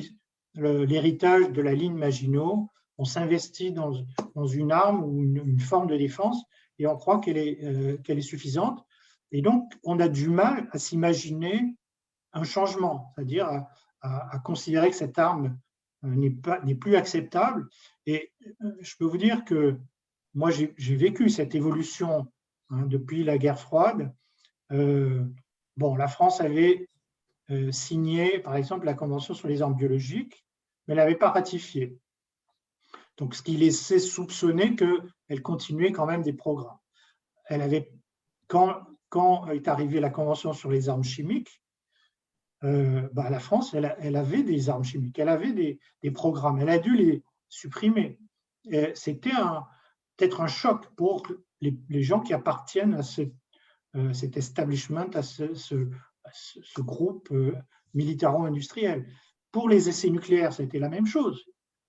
l'héritage de la ligne Maginot. On s'investit dans une arme ou une forme de défense et on croit qu'elle est suffisante. Et donc, on a du mal à s'imaginer un changement, c'est-à-dire à considérer que cette arme n'est plus acceptable. Et je peux vous dire que moi, j'ai vécu cette évolution depuis la guerre froide. La France avait signé, par exemple, la Convention sur les armes biologiques, mais elle n'avait pas ratifié. Donc, ce qui laissait soupçonner qu'elle continuait quand même des programmes. Elle avait, quand est arrivée la Convention sur les armes chimiques, la France, elle avait des armes chimiques, elle avait des programmes, elle a dû les supprimer. C'était peut-être un choc pour les gens qui appartiennent à cet establishment, à ce groupe militaro-industriel. Pour les essais nucléaires, c'était la même chose.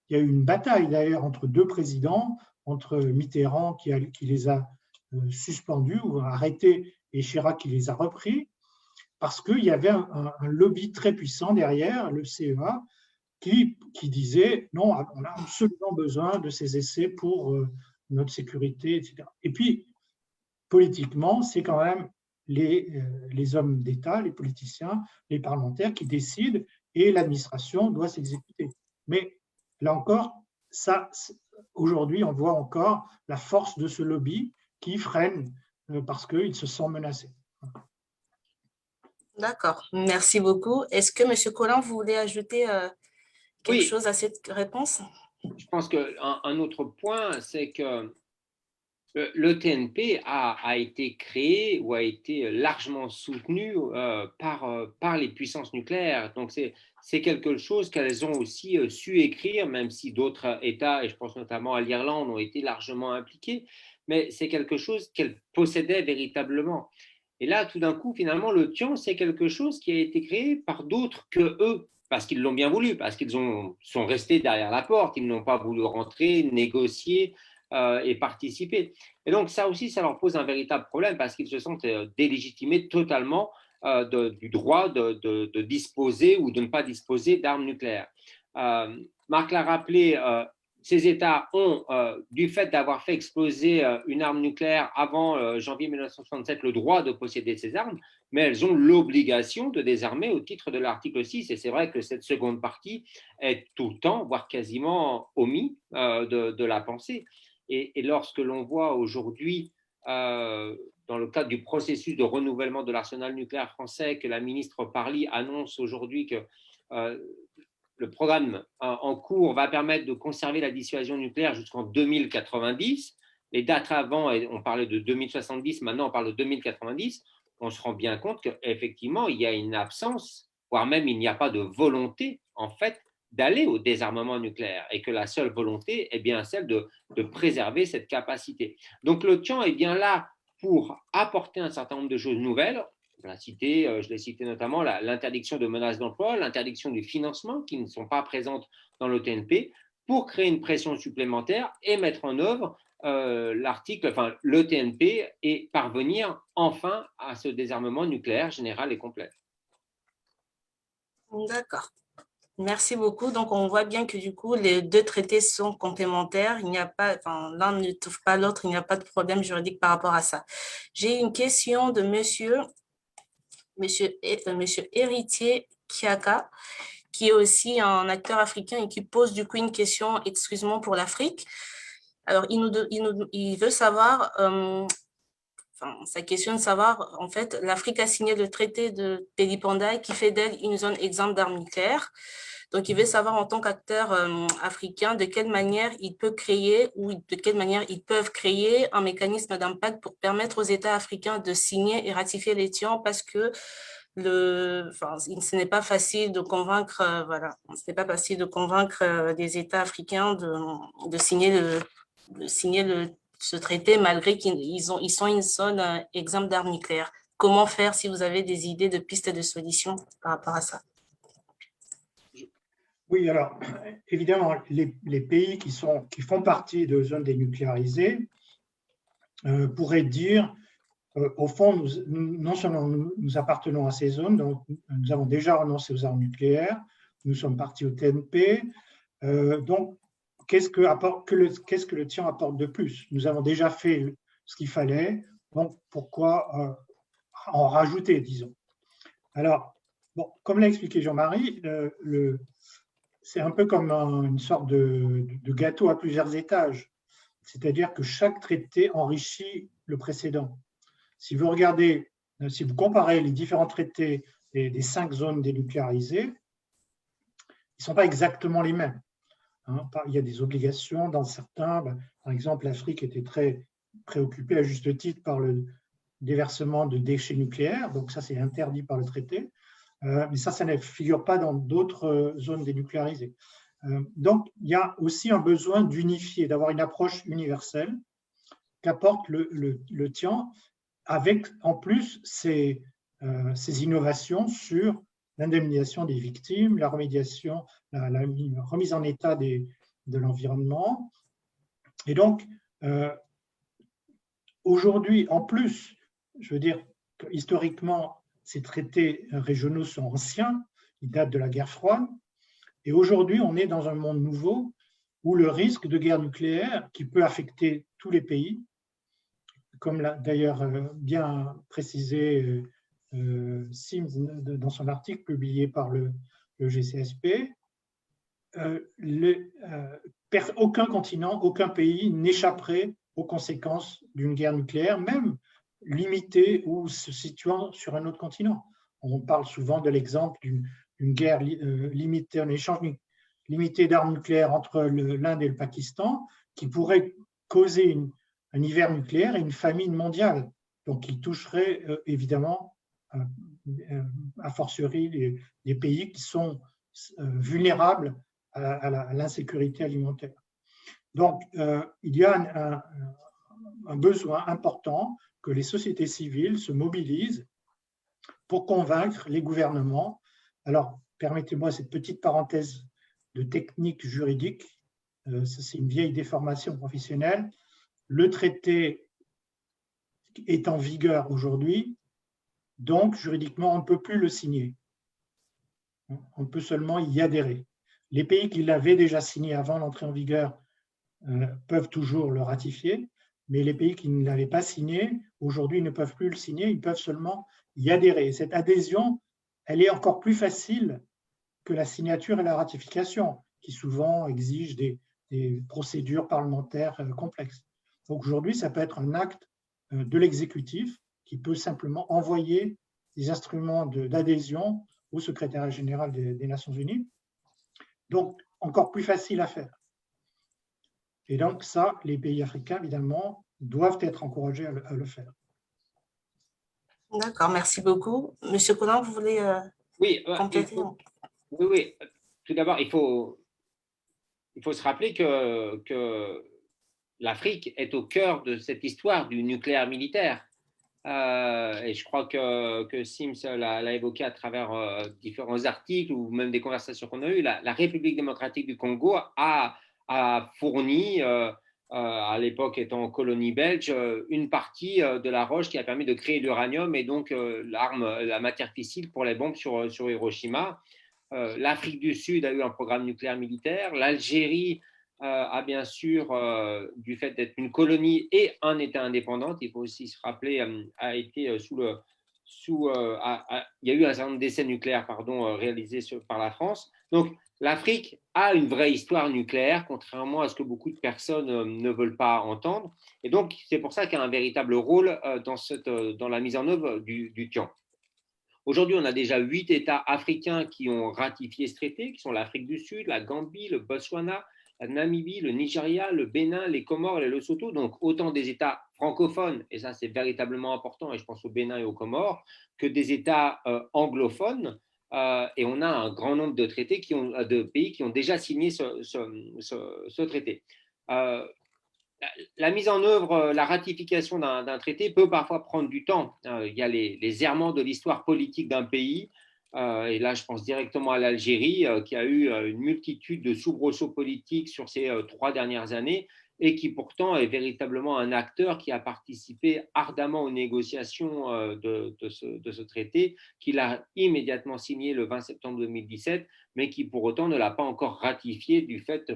Il y a eu une bataille d'ailleurs entre deux présidents, entre Mitterrand qui les a suspendus ou arrêtés et Chirac qui les a repris, parce qu'il y avait un lobby très puissant derrière, le CEA, qui disait non, on a absolument besoin de ces essais pour notre sécurité, etc. Et puis, politiquement, c'est quand même les hommes d'État, les politiciens, les parlementaires qui décident et l'administration doit s'exécuter. Mais là encore, aujourd'hui, on voit encore la force de ce lobby qui freine parce qu'il se sent menacé. D'accord, merci beaucoup. Est-ce que M. Collin, vous voulez ajouter quelque Oui. chose à cette réponse? Je pense qu'un autre point, c'est que le TNP a été créé ou a été largement soutenu par les puissances nucléaires. Donc, c'est quelque chose qu'elles ont aussi su écrire, même si d'autres États, et je pense notamment à l'Irlande, ont été largement impliqués, mais c'est quelque chose qu'elles possédaient véritablement. Et là, tout d'un coup, finalement, le TIAN, c'est quelque chose qui a été créé par d'autres que eux, parce qu'ils l'ont bien voulu, parce qu'ils sont restés derrière la porte, ils n'ont pas voulu rentrer, négocier et participer. Et donc, ça aussi, ça leur pose un véritable problème, parce qu'ils se sentent délégitimés totalement du droit de disposer ou de ne pas disposer d'armes nucléaires. Marc l'a rappelé, ces États ont, du fait d'avoir fait exploser une arme nucléaire avant janvier 1967, le droit de posséder ces armes, mais elles ont l'obligation de désarmer au titre de l'article 6. Et c'est vrai que cette seconde partie est tout le temps, voire quasiment omis de la pensée. Et lorsque l'on voit aujourd'hui, dans le cadre du processus de renouvellement de l'arsenal nucléaire français, que la ministre Parly annonce aujourd'hui que le programme en cours va permettre de conserver la dissuasion nucléaire jusqu'en 2090. Les dates avant, on parlait de 2070, maintenant on parle de 2090. On se rend bien compte qu'effectivement, il y a une absence, voire même il n'y a pas de volonté, en fait, d'aller au désarmement nucléaire et que la seule volonté est bien celle de préserver cette capacité. Donc le TIAN est bien là pour apporter un certain nombre de choses nouvelles. Je l'ai cité notamment, l'interdiction de menaces d'emploi, l'interdiction du financement qui ne sont pas présentes dans le TNP, pour créer une pression supplémentaire et mettre en œuvre le TNP et parvenir enfin à ce désarmement nucléaire général et complet. D'accord. Merci beaucoup. Donc, on voit bien que du coup, les deux traités sont complémentaires. Il n'y a pas, l'un ne touche pas l'autre. Il n'y a pas de problème juridique par rapport à ça. J'ai une question de monsieur Héritier Kiaka, qui est aussi un acteur africain et qui pose du coup une question exclusivement pour l'Afrique. Alors, il veut savoir, sa question de savoir, en fait, l'Afrique a signé le traité de Pelipanda qui fait d'elle une zone exempte d'armes nucléaires. Donc, il veut savoir en tant qu'acteur africain de quelle manière il peut créer ou de quelle manière ils peuvent créer un mécanisme d'impact pour permettre aux États africains de signer et ratifier les TIAN, parce que ce n'est pas facile de convaincre, ce n'est pas facile de convaincre des États africains de signer ce traité malgré qu'ils sont une zone exempte d'armes nucléaires. Comment faire si vous avez des idées de pistes de solutions par rapport à ça? Oui, alors, évidemment, les pays qui font partie de zones dénucléarisées pourraient dire, au fond, non seulement nous appartenons à ces zones, donc nous avons déjà renoncé aux armes nucléaires, nous sommes partis au TNP, donc qu'est-ce que le TIAN apporte de plus? Nous avons déjà fait ce qu'il fallait, donc pourquoi en rajouter, disons? Alors, bon, comme l'a expliqué Jean-Marie, c'est un peu comme une sorte de gâteau à plusieurs étages, c'est-à-dire que chaque traité enrichit le précédent. Si vous comparez les différents traités des 5 zones dénucléarisées, ils ne sont pas exactement les mêmes. Il y a des obligations dans certains. Par exemple, l'Afrique était très préoccupée à juste titre par le déversement de déchets nucléaires, donc ça c'est interdit par le traité, mais ça ne figure pas dans d'autres zones dénucléarisées. Donc il y a aussi un besoin d'unifier, d'avoir une approche universelle qu'apporte le TIAN, avec en plus ces innovations sur l'indemnisation des victimes, la remédiation, la remise en état de l'environnement. Et donc, aujourd'hui, en plus, je veux dire que historiquement, ces traités régionaux sont anciens, ils datent de la guerre froide, Et aujourd'hui, on est dans un monde nouveau où le risque de guerre nucléaire, qui peut affecter tous les pays, comme l'a d'ailleurs bien précisé Sims dans son article publié par le GCSP, aucun continent, aucun pays n'échapperait aux conséquences d'une guerre nucléaire, même limitée ou se situant sur un autre continent. On parle souvent de l'exemple d'une guerre limitée, un échange limité d'armes nucléaires entre l'Inde et le Pakistan, qui pourrait causer un hiver nucléaire et une famine mondiale, donc qui toucherait évidemment a fortiori les pays qui sont vulnérables à l'insécurité alimentaire. Donc, il y a un besoin important que les sociétés civiles se mobilisent pour convaincre les gouvernements. Alors, permettez-moi cette petite parenthèse de technique juridique, c'est une vieille déformation professionnelle. Le traité est en vigueur aujourd'hui, donc juridiquement, on ne peut plus le signer. On peut seulement y adhérer. Les pays qui l'avaient déjà signé avant l'entrée en vigueur peuvent toujours le ratifier, mais les pays qui ne l'avaient pas signé, aujourd'hui, ne peuvent plus le signer, ils peuvent seulement y adhérer. Et cette adhésion, elle est encore plus facile que la signature et la ratification, qui souvent exigent des procédures parlementaires complexes. Donc aujourd'hui, ça peut être un acte de l'exécutif qui peut simplement envoyer des instruments d'adhésion au secrétariat général des Nations Unies. Donc, encore plus facile à faire. Et donc ça, les pays africains, évidemment, doivent être encouragés à le faire. D'accord, merci beaucoup. Monsieur Conan, vous voulez compléter? Oui. Tout d'abord, il faut se rappeler que l'Afrique est au cœur de cette histoire du nucléaire militaire. Et je crois que Sims l'a évoqué à travers différents articles ou même des conversations qu'on a eues. La République démocratique du Congo a fourni, à l'époque étant colonie belge, une partie de la roche qui a permis de créer l'uranium et donc la matière fissile pour les bombes sur Hiroshima. L'Afrique du Sud a eu un programme nucléaire militaire. L'Algérie a bien sûr, du fait d'être une colonie et un État indépendant, il faut aussi se rappeler, a été il y a eu un certain nombre d'essais nucléaires réalisés par la France. Donc l'Afrique a une vraie histoire nucléaire, contrairement à ce que beaucoup de personnes ne veulent pas entendre. Et donc c'est pour ça qu'il y a un véritable rôle dans la mise en œuvre du TIAN. Aujourd'hui, on a déjà 8 États africains qui ont ratifié ce traité, qui sont l'Afrique du Sud, la Gambie, le Botswana, la Namibie, le Nigeria, le Bénin, les Comores et le Lesotho, donc autant des États francophones, et ça c'est véritablement important, et je pense au Bénin et aux Comores, que des États anglophones, et on a un grand nombre de pays qui ont déjà signé ce traité. La mise en œuvre, la ratification d'un traité peut parfois prendre du temps. Il y a les errements de l'histoire politique d'un pays, et là je pense directement à l'Algérie, qui a eu une multitude de soubresauts politiques sur ces 3 dernières années, et qui pourtant est véritablement un acteur qui a participé ardemment aux négociations de ce traité, qu'il a immédiatement signé le 20 septembre 2017, mais qui pour autant ne l'a pas encore ratifié du fait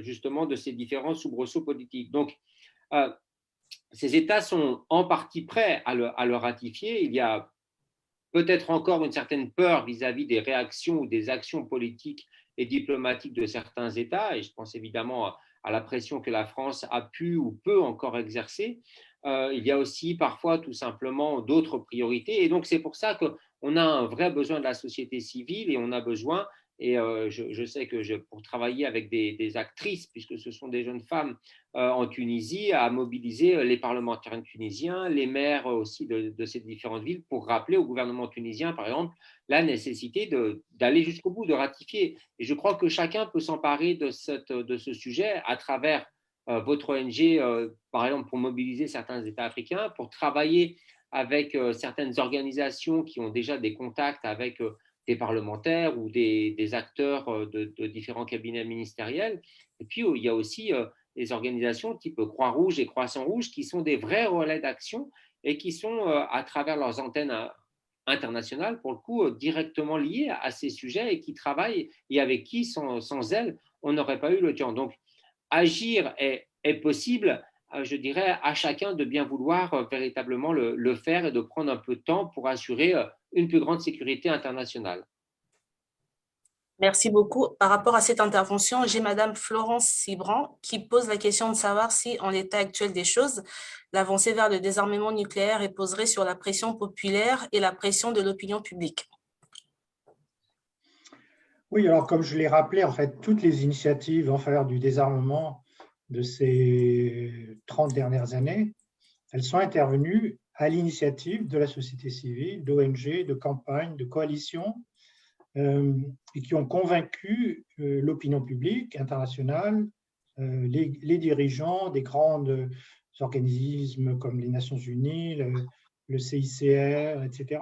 justement de ces différents soubresauts politiques. Donc, ces États sont en partie prêts à le ratifier. Il y a peut-être encore une certaine peur vis-à-vis des réactions ou des actions politiques et diplomatiques de certains États, et je pense évidemment à la pression que la France a pu ou peut encore exercer. Il y a aussi parfois tout simplement d'autres priorités, et donc c'est pour ça qu'on a un vrai besoin de la société civile, et on a besoin, et je sais que pour travailler avec des actrices, puisque ce sont des jeunes femmes en Tunisie, à mobiliser les parlementaires tunisiens, les maires aussi de ces différentes villes, pour rappeler au gouvernement tunisien, par exemple, la nécessité d'aller jusqu'au bout, de ratifier. Et je crois que chacun peut s'emparer de ce sujet à travers votre ONG, par exemple, pour mobiliser certains États africains, pour travailler avec certaines organisations qui ont déjà des contacts avec des parlementaires ou des acteurs de différents cabinets ministériels. Et puis, il y a aussi des organisations type Croix-Rouge et Croissant-Rouge qui sont des vrais relais d'action et qui sont, à travers leurs antennes internationales, pour le coup, directement liées à ces sujets et qui travaillent et avec qui, sans elles, on n'aurait pas eu le temps. Donc, agir est possible, je dirais, à chacun de bien vouloir véritablement le faire et de prendre un peu de temps pour assurer une plus grande sécurité internationale. Merci beaucoup. Par rapport à cette intervention, j'ai Madame Florence Sibran qui pose la question de savoir si, en l'état actuel des choses, l'avancée vers le désarmement nucléaire reposerait sur la pression populaire et la pression de l'opinion publique. Oui, alors comme je l'ai rappelé, en fait, toutes les initiatives en faveur du désarmement de ces 30 dernières années, elles sont intervenues à l'initiative de la société civile, d'ONG, de campagnes, de coalitions, et qui ont convaincu l'opinion publique internationale, les dirigeants des grands organismes comme les Nations Unies, le CICR, etc.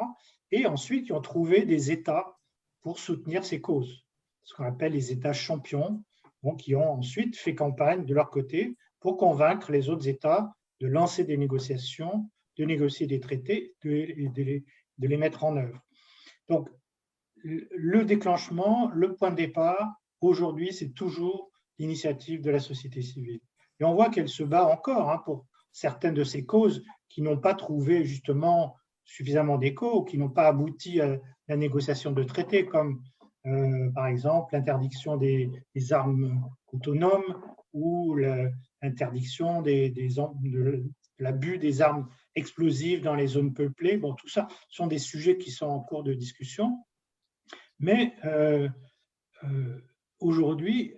Et ensuite, ils ont trouvé des États pour soutenir ces causes, ce qu'on appelle les États champions, donc, qui ont ensuite fait campagne de leur côté pour convaincre les autres États de lancer des négociations, de négocier des traités, de les mettre en œuvre. Donc, le déclenchement, le point de départ, aujourd'hui, c'est toujours l'initiative de la société civile. Et on voit qu'elle se bat encore pour certaines de ces causes qui n'ont pas trouvé justement suffisamment d'écho, qui n'ont pas abouti à la négociation de traités, comme par exemple l'interdiction des armes autonomes ou l'interdiction de l'abus des armes explosives dans les zones peuplées. Bon, tout ça sont des sujets qui sont en cours de discussion. Mais aujourd'hui,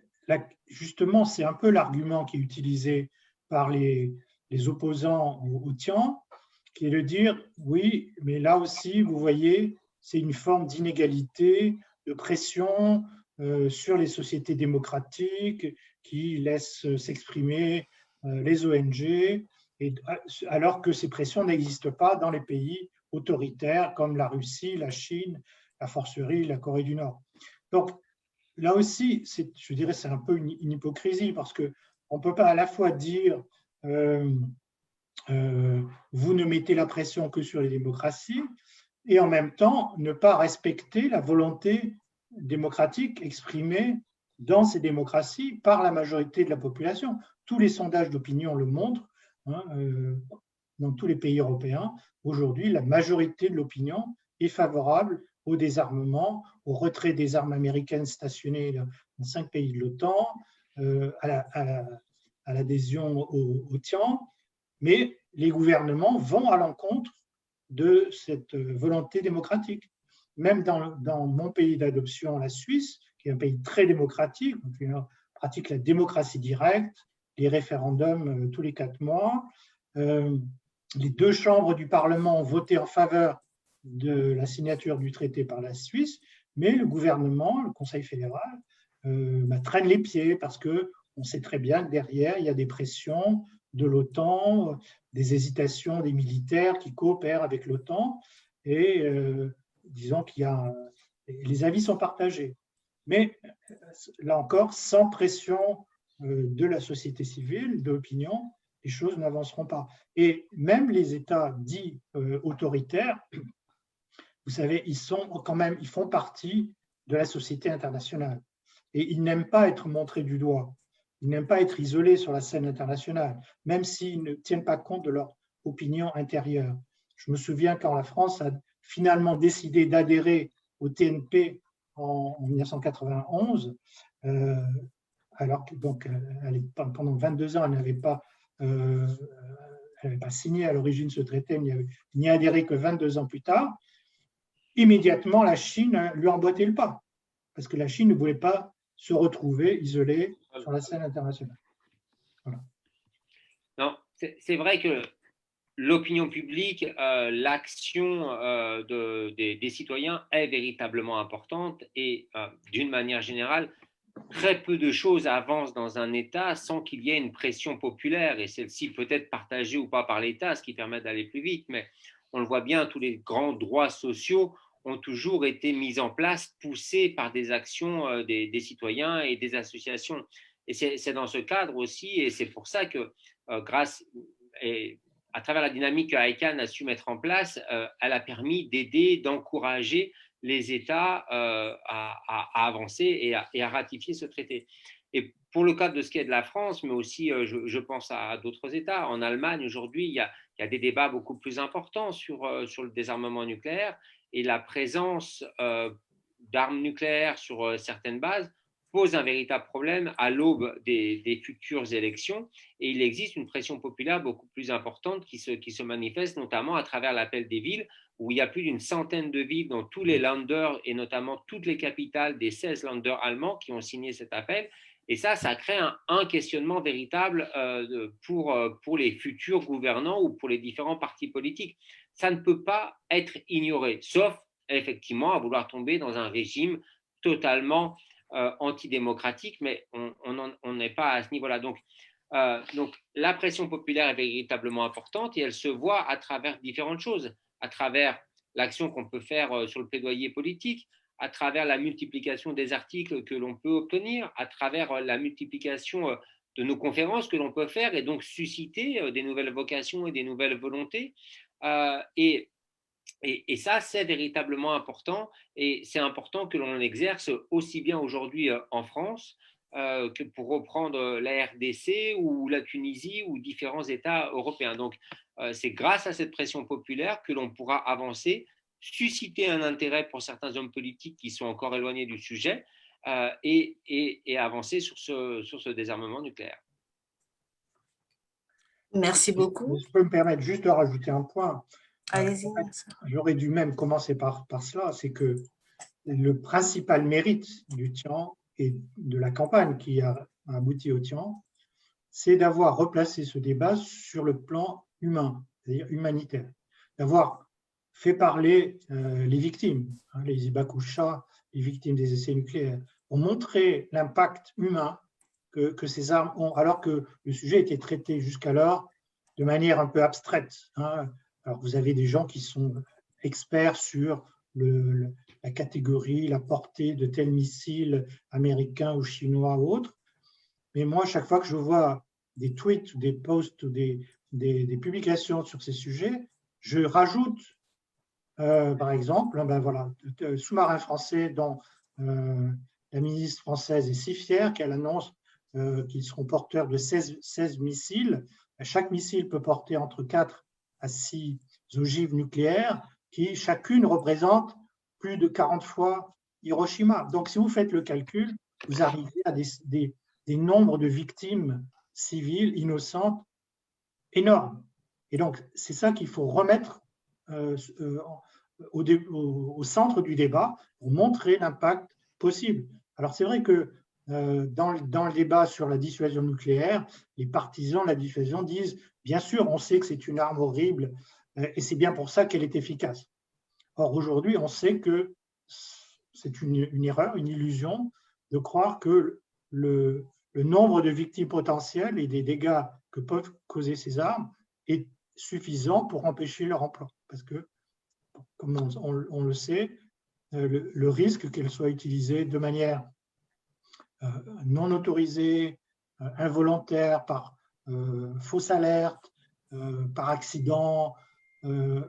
justement, c'est un peu l'argument qui est utilisé par les opposants au TIAN, qui est de dire, oui, mais là aussi, vous voyez, c'est une forme d'inégalité, de pression sur les sociétés démocratiques qui laissent s'exprimer les ONG, alors que ces pressions n'existent pas dans les pays autoritaires comme la Russie, la Chine, la forcerie, la Corée du Nord. Donc, là aussi, je dirais c'est un peu une hypocrisie parce qu'on ne peut pas à la fois dire vous ne mettez la pression que sur les démocraties et en même temps ne pas respecter la volonté démocratique exprimée dans ces démocraties par la majorité de la population. Tous les sondages d'opinion le montrent, dans tous les pays européens. Aujourd'hui, la majorité de l'opinion est favorable au désarmement, au retrait des armes américaines stationnées dans 5 pays de l'OTAN, à l'adhésion au TIAN, mais les gouvernements vont à l'encontre de cette volonté démocratique. Même dans mon pays d'adoption, la Suisse, qui est un pays très démocratique, on pratique la démocratie directe, les référendums tous les 4 mois. Les 2 chambres du Parlement ont voté en faveur de la signature du traité par la Suisse, mais le gouvernement, le Conseil fédéral, traîne les pieds parce qu'on sait très bien que derrière, il y a des pressions de l'OTAN, des hésitations des militaires qui coopèrent avec l'OTAN, et disons qu'il y a les avis sont partagés. Mais là encore, sans pression de la société civile, de l'opinion, les choses n'avanceront pas. Et même les États dits autoritaires, vous savez, ils font partie de la société internationale. Et ils n'aiment pas être montrés du doigt. Ils n'aiment pas être isolés sur la scène internationale, même s'ils ne tiennent pas compte de leur opinion intérieure. Je me souviens quand la France a finalement décidé d'adhérer au TNP en 1991, alors que donc, pendant 22 ans, elle n'avait pas signé à l'origine ce traité, elle n'y a adhéré que 22 ans plus tard. Immédiatement, la Chine lui a emboîté le pas, parce que la Chine ne voulait pas se retrouver isolée sur la scène internationale. Voilà. Non, c'est vrai que l'opinion publique, l'action des citoyens est véritablement importante et d'une manière générale, très peu de choses avancent dans un État sans qu'il y ait une pression populaire et celle-ci peut être partagée ou pas par l'État, ce qui permet d'aller plus vite, mais on le voit bien, tous les grands droits sociaux ont toujours été mis en place, poussés par des actions des citoyens et des associations. Et c'est dans ce cadre aussi, et c'est pour ça que grâce à travers la dynamique que ICANN a su mettre en place, elle a permis d'aider, d'encourager les États à avancer et à ratifier ce traité. Et pour le cas de ce qui est de la France, mais aussi je pense à d'autres États, en Allemagne aujourd'hui, il y a des débats beaucoup plus importants sur le désarmement nucléaire et la présence d'armes nucléaires sur certaines bases pose un véritable problème à l'aube des futures élections. Et il existe une pression populaire beaucoup plus importante qui se manifeste notamment à travers l'appel des villes, où il y a plus d'une centaine de villes dans tous les Länder et notamment toutes les capitales des 16 Länder allemands qui ont signé cet appel. Et ça crée un questionnement véritable pour les futurs gouvernants ou pour les différents partis politiques. Ça ne peut pas être ignoré, sauf effectivement à vouloir tomber dans un régime totalement antidémocratique, mais on n'est pas à ce niveau-là. Donc, la pression populaire est véritablement importante et elle se voit à travers différentes choses, à travers l'action qu'on peut faire sur le plaidoyer politique, à travers la multiplication des articles que l'on peut obtenir, à travers la multiplication de nos conférences que l'on peut faire et donc susciter des nouvelles vocations et des nouvelles volontés. Et ça, c'est véritablement important et c'est important que l'on l'exerce aussi bien aujourd'hui en France que pour reprendre la RDC ou la Tunisie ou différents États européens. Donc, c'est grâce à cette pression populaire que l'on pourra avancer, susciter un intérêt pour certains hommes politiques qui sont encore éloignés du sujet et avancer sur ce désarmement nucléaire. Merci beaucoup. Je peux me permettre juste de rajouter un point. Allez-y. J'aurais dû même commencer par cela, c'est que le principal mérite du Tian et de la campagne qui a abouti au Tian, c'est d'avoir replacé ce débat sur le plan humain, c'est-à-dire humanitaire, d'avoir fait parler les victimes, les Hibakusha, les victimes des essais nucléaires, pour montrer l'impact humain que ces armes ont, alors que le sujet était traité jusqu'alors de manière un peu abstraite. Alors, vous avez des gens qui sont experts sur la catégorie, la portée de tels missiles américains ou chinois ou autres. Mais moi, chaque fois que je vois des tweets ou des posts ou des publications sur ces sujets, je rajoute, par exemple, sous-marin français dont la ministre française est si fière qu'elle annonce qu'ils seront porteurs de 16 missiles. Chaque missile peut porter entre 4 à 6 ogives nucléaires qui chacune représente plus de 40 fois Hiroshima. Donc, si vous faites le calcul, vous arrivez à des nombres de victimes civiles innocentes énormes. Et donc, c'est ça qu'il faut remettre au centre du débat pour montrer l'impact possible. Alors, c'est vrai que dans le débat sur la dissuasion nucléaire, les partisans de la dissuasion disent « Bien sûr, on sait que c'est une arme horrible et c'est bien pour ça qu'elle est efficace. » Or, aujourd'hui, on sait que c'est une erreur, une illusion de croire que le nombre de victimes potentielles et des dégâts que peuvent causer ces armes est suffisant pour empêcher leur emploi. Parce que, comme on le sait, le risque qu'elles soient utilisées de manière non autorisée, involontaire, par fausse alerte, par accident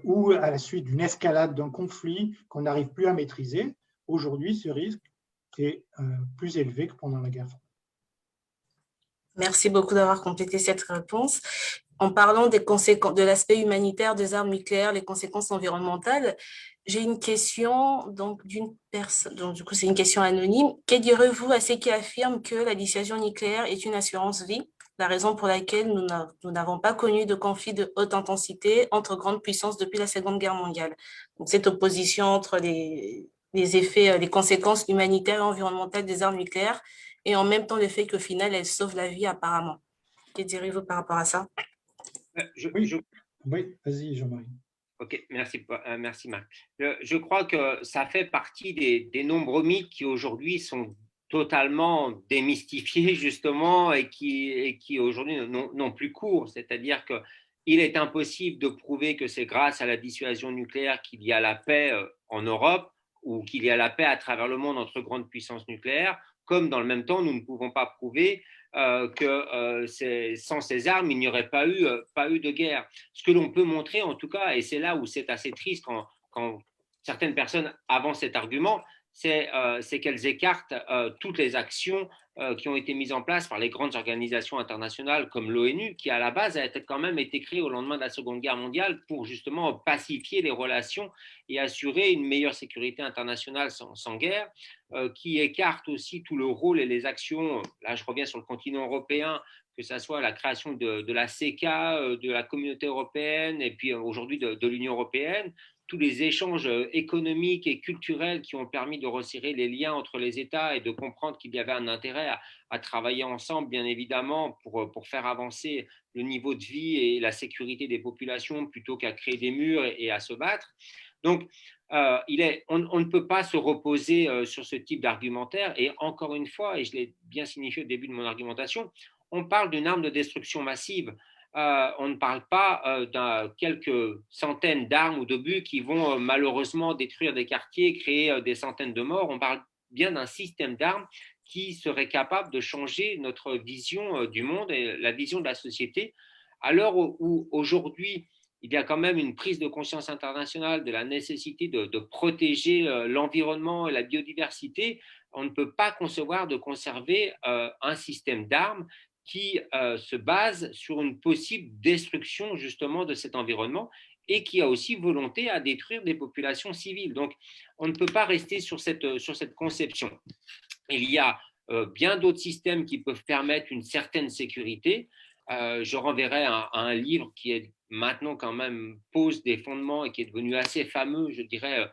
ou à la suite d'une escalade d'un conflit qu'on n'arrive plus à maîtriser, aujourd'hui, ce risque est plus élevé que pendant la guerre froide. Merci beaucoup d'avoir complété cette réponse. En parlant des conséquences, de l'aspect humanitaire des armes nucléaires, les conséquences environnementales, j'ai une question d'une personne, donc du coup c'est une question anonyme. Que direz-vous à ceux qui affirment que la dissuasion nucléaire est une assurance vie, la raison pour laquelle nous n'avons pas connu de conflit de haute intensité entre grandes puissances depuis la Seconde Guerre mondiale? Donc cette opposition entre les effets, les conséquences humanitaires et environnementales des armes nucléaires et en même temps le fait qu'au final elles sauvent la vie apparemment. Que direz-vous par rapport à ça? Oui, vas-y Jean-Marie. Ok, merci Marc. Je crois que ça fait partie des nombreux mythes qui aujourd'hui sont totalement démystifiés justement et qui aujourd'hui n'ont plus cours. C'est-à-dire qu'il est impossible de prouver que c'est grâce à la dissuasion nucléaire qu'il y a la paix en Europe ou qu'il y a la paix à travers le monde entre grandes puissances nucléaires, comme dans le même temps, nous ne pouvons pas prouver que sans ces armes, il n'y aurait pas eu de guerre. Ce que l'on peut montrer, en tout cas, et c'est là où c'est assez triste quand certaines personnes avancent cet argument, c'est qu'elles écartent toutes les actions qui ont été mises en place par les grandes organisations internationales comme l'ONU, qui à la base a quand même été créée au lendemain de la Seconde Guerre mondiale pour justement pacifier les relations et assurer une meilleure sécurité internationale sans guerre, qui écartent aussi tout le rôle et les actions, là je reviens sur le continent européen, que ce soit la création de la CECA, de la communauté européenne et puis aujourd'hui de l'Union européenne, tous les échanges économiques et culturels qui ont permis de resserrer les liens entre les États et de comprendre qu'il y avait un intérêt à travailler ensemble, bien évidemment, pour faire avancer le niveau de vie et la sécurité des populations plutôt qu'à créer des murs et à se battre. Donc, on ne peut pas se reposer sur ce type d'argumentaire. Et encore une fois, et je l'ai bien signifié au début de mon argumentation, on parle d'une arme de destruction massive. On ne parle pas de quelques centaines d'armes ou d'obus qui vont malheureusement détruire des quartiers, créer des centaines de morts. On parle bien d'un système d'armes qui serait capable de changer notre vision du monde et la vision de la société, à l'heure où aujourd'hui, il y a quand même une prise de conscience internationale de la nécessité de protéger l'environnement et la biodiversité. On ne peut pas concevoir de conserver un système d'armes qui se base sur une possible destruction justement de cet environnement et qui a aussi volonté à détruire des populations civiles. Donc, on ne peut pas rester sur cette conception. Il y a bien d'autres systèmes qui peuvent permettre une certaine sécurité. Je renverrai à un livre qui est maintenant quand même pose des fondements et qui est devenu assez fameux, je dirais,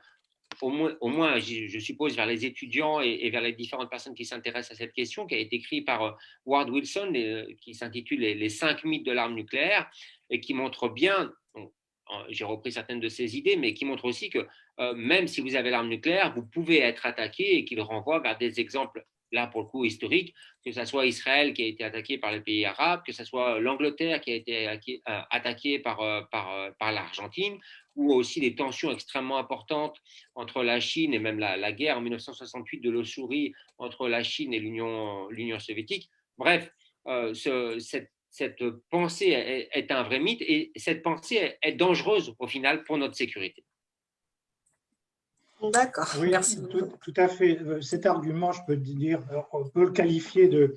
au moins je suppose, vers les étudiants et vers les différentes personnes qui s'intéressent à cette question, qui a été écrit par Ward Wilson, qui s'intitule les 5 mythes de l'arme nucléaire, et qui montre bien, j'ai repris certaines de ces idées, mais qui montre aussi que même si vous avez l'arme nucléaire, vous pouvez être attaqué, et qu'il renvoie vers des exemples, là pour le coup historiques, que ce soit Israël qui a été attaqué par les pays arabes, que ce soit l'Angleterre qui a été attaquée par l'Argentine, ou aussi des tensions extrêmement importantes entre la Chine et même la guerre en 1968 de l'Ossuri entre la Chine et l'Union soviétique. Bref, cette pensée est un vrai mythe, et cette pensée est dangereuse au final pour notre sécurité. D'accord, oui, merci. Tout à fait. Cet argument, je peux dire, on peut le qualifier de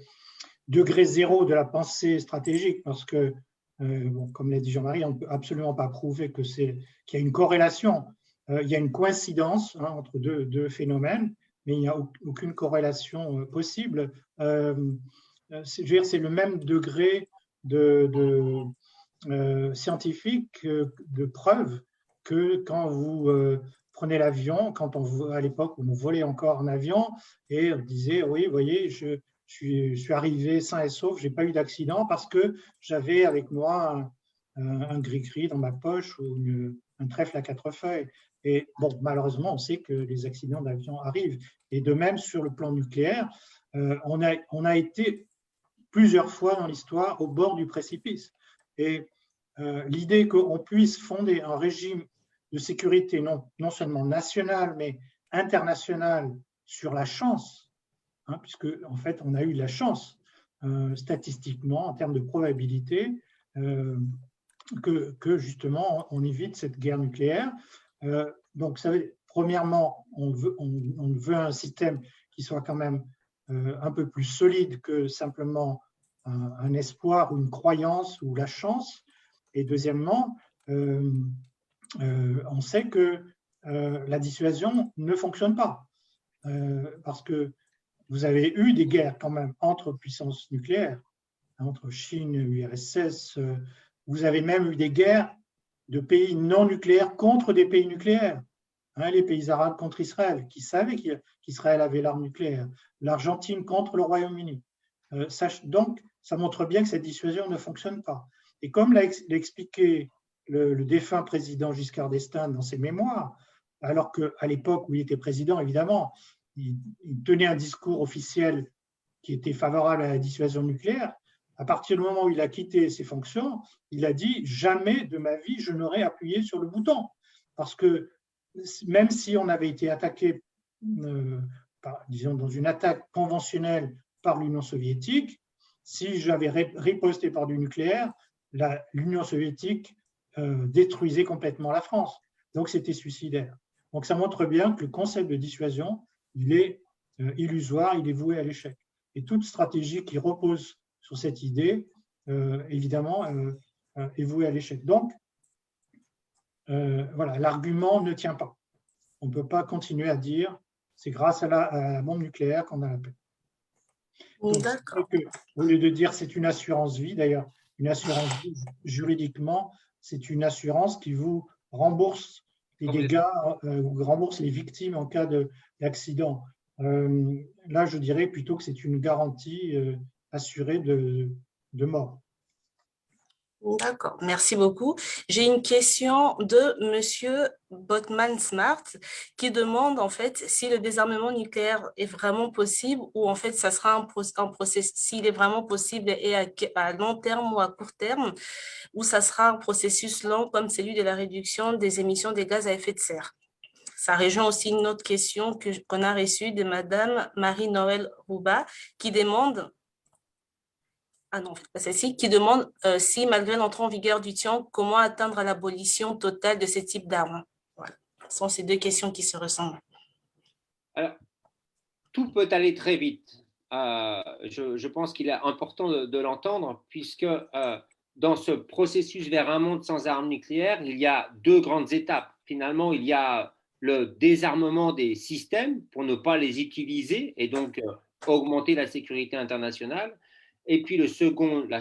degré zéro de la pensée stratégique, parce que, bon, comme l'a dit Jean-Marie, on ne peut absolument pas prouver qu'il y a une corrélation. Il y a une coïncidence entre deux phénomènes, mais il n'y a aucune corrélation possible. C'est le même degré scientifique de preuve que quand vous prenez l'avion, à l'époque où on volait encore en avion, et on disait, oui, vous voyez, je suis arrivé sain et sauf, je n'ai pas eu d'accident parce que j'avais avec moi un gris-gris dans ma poche ou un trèfle à 4 feuilles. Et bon, malheureusement, on sait que les accidents d'avion arrivent. Et de même, sur le plan nucléaire, on a été plusieurs fois dans l'histoire au bord du précipice. Et l'idée qu'on puisse fonder un régime de sécurité non seulement nationale, mais internationale sur la chance, puisque en fait, on a eu la chance statistiquement, en termes de probabilité, que justement, on évite cette guerre nucléaire. Donc, premièrement, on veut un système qui soit quand même un peu plus solide que simplement un espoir ou une croyance ou la chance. Et deuxièmement, on sait que la dissuasion ne fonctionne pas, parce que vous avez eu des guerres quand même entre puissances nucléaires, entre Chine et l'URSS. Vous avez même eu des guerres de pays non nucléaires contre des pays nucléaires. Les pays arabes contre Israël, qui savaient qu'Israël avait l'arme nucléaire. L'Argentine contre le Royaume-Uni. Donc, ça montre bien que cette dissuasion ne fonctionne pas. Et comme l'a expliqué le défunt président Giscard d'Estaing dans ses mémoires, alors qu'à l'époque où il était président, évidemment, il tenait un discours officiel qui était favorable à la dissuasion nucléaire, à partir du moment où il a quitté ses fonctions, il a dit « Jamais de ma vie je n'aurais appuyé sur le bouton ». Parce que même si on avait été attaqué, disons, dans une attaque conventionnelle par l'Union soviétique, si j'avais riposté par du nucléaire, l'Union soviétique détruisait complètement la France. Donc, c'était suicidaire. Donc, ça montre bien que le concept de dissuasion, il est illusoire, il est voué à l'échec. Et toute stratégie qui repose sur cette idée, évidemment, est vouée à l'échec. Donc, voilà, l'argument ne tient pas. On ne peut pas continuer à dire c'est grâce à la bombe nucléaire qu'on a la paix. Donc, au lieu de dire c'est une assurance vie, d'ailleurs, une assurance vie, juridiquement, c'est une assurance qui vous rembourse les dégâts, rembourse les victimes en cas d'accident. Là, je dirais plutôt que c'est une garantie assurée de mort. D'accord, merci beaucoup. J'ai une question de Monsieur Botman Smart qui demande en fait si le désarmement nucléaire est vraiment possible ou en fait ça sera un processus, s'il est vraiment possible et à long terme ou à court terme, ou ça sera un processus lent comme celui de la réduction des émissions des gaz à effet de serre. Ça rejoint aussi une autre question qu'on a reçue de Madame Marie-Noël Rouba qui demande celle-ci qui demande si, malgré l'entrée en vigueur du TIAN, comment atteindre l'abolition totale de ce type d'armes. Voilà. Ce sont ces deux questions qui se ressemblent. Alors, tout peut aller très vite. Je pense qu'il est important de l'entendre, puisque dans ce processus vers un monde sans armes nucléaires, il y a deux grandes étapes. Finalement, il y a le désarmement des systèmes pour ne pas les utiliser et donc augmenter la sécurité internationale. Et puis la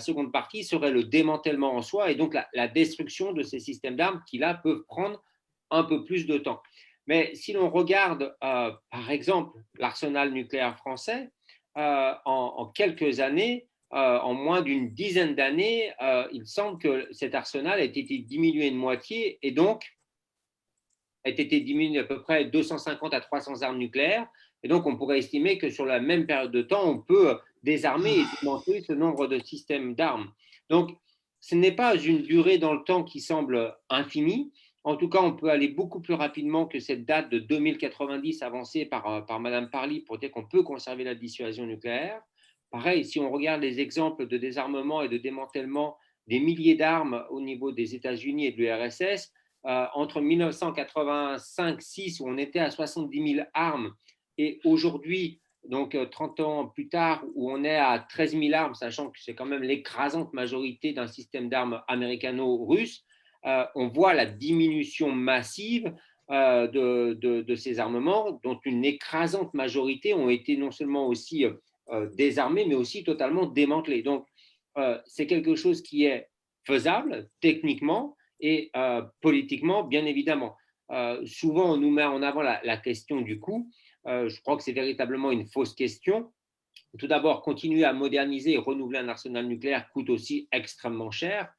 seconde partie serait le démantèlement en soi et donc la destruction de ces systèmes d'armes qui, là, peuvent prendre un peu plus de temps. Mais si l'on regarde, par exemple, l'arsenal nucléaire français, en quelques années, en moins d'une dizaine d'années, il semble que cet arsenal ait été diminué de moitié et donc a été diminué à peu près 250 à 300 armes nucléaires. Et donc, on pourrait estimer que sur la même période de temps, on peut désarmer et démanteler ce nombre de systèmes d'armes. Donc, ce n'est pas une durée dans le temps qui semble infinie. En tout cas, on peut aller beaucoup plus rapidement que cette date de 2090 avancée par Madame Parly pour dire qu'on peut conserver la dissuasion nucléaire. Pareil, si on regarde les exemples de désarmement et de démantèlement des milliers d'armes au niveau des États-Unis et de l'URSS, entre 1985-6, où on était à 70 000 armes, et aujourd'hui, donc 30 ans plus tard, où on est à 13 000 armes, sachant que c'est quand même l'écrasante majorité d'un système d'armes américano-russe, on voit la diminution massive de ces armements, dont une écrasante majorité ont été non seulement aussi désarmés, mais aussi totalement démantelés. Donc, c'est quelque chose qui est faisable techniquement et politiquement, bien évidemment. Souvent, on nous met en avant la question du coût. Je crois que c'est véritablement une fausse question. Tout d'abord, continuer à moderniser et renouveler un arsenal nucléaire coûte aussi extrêmement cher.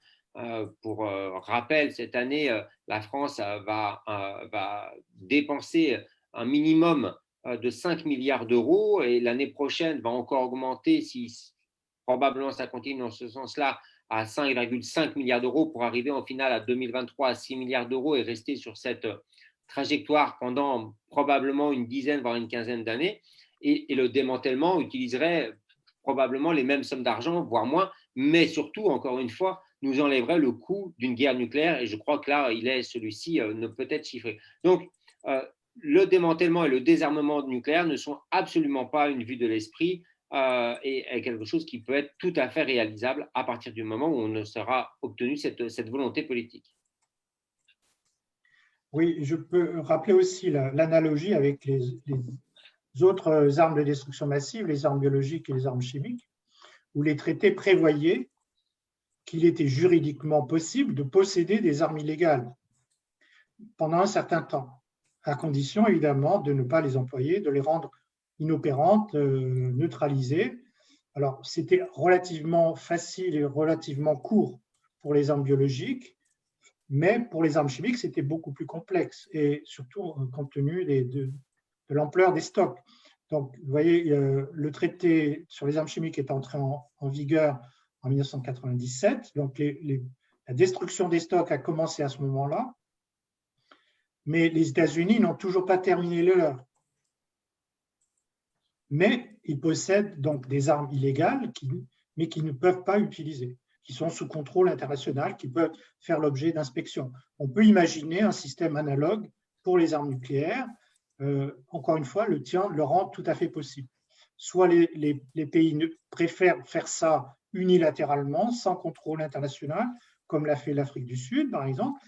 Pour rappel, cette année, la France va dépenser un minimum de 5 milliards d'euros et l'année prochaine va encore augmenter, si probablement ça continue dans ce sens-là, à 5,5 milliards d'euros pour arriver au final à 2023 à 6 milliards d'euros et rester sur cette trajectoire pendant probablement une dizaine, voire une quinzaine d'années. Et le démantèlement utiliserait probablement les mêmes sommes d'argent, voire moins, mais surtout, encore une fois, nous enlèverait le coût d'une guerre nucléaire. Et je crois que là, celui-ci ne peut être chiffré. Donc, le démantèlement et le désarmement nucléaire ne sont absolument pas une vue de l'esprit et quelque chose qui peut être tout à fait réalisable à partir du moment où on sera obtenu cette volonté politique. Oui, je peux rappeler aussi l'analogie avec les autres armes de destruction massive, les armes biologiques et les armes chimiques, où les traités prévoyaient qu'il était juridiquement possible de posséder des armes illégales pendant un certain temps, à condition évidemment de ne pas les employer, de les rendre inopérantes, neutralisées. Alors, c'était relativement facile et relativement court pour les armes biologiques, mais pour les armes chimiques, c'était beaucoup plus complexe, et surtout compte tenu de l'ampleur des stocks. Donc, vous voyez, le traité sur les armes chimiques est entré en vigueur en 1997, donc la destruction des stocks a commencé à ce moment-là. mais les États-Unis n'ont toujours pas terminé le leur. Mais ils possèdent donc des armes illégales, mais qui ne peuvent pas utiliser, qui sont sous contrôle international, qui peuvent faire l'objet d'inspections. On peut imaginer un système analogue pour les armes nucléaires. Encore une fois, le tien le rend tout à fait possible. Soit les pays préfèrent faire ça unilatéralement, sans contrôle international, comme l'a fait l'Afrique du Sud, par exemple,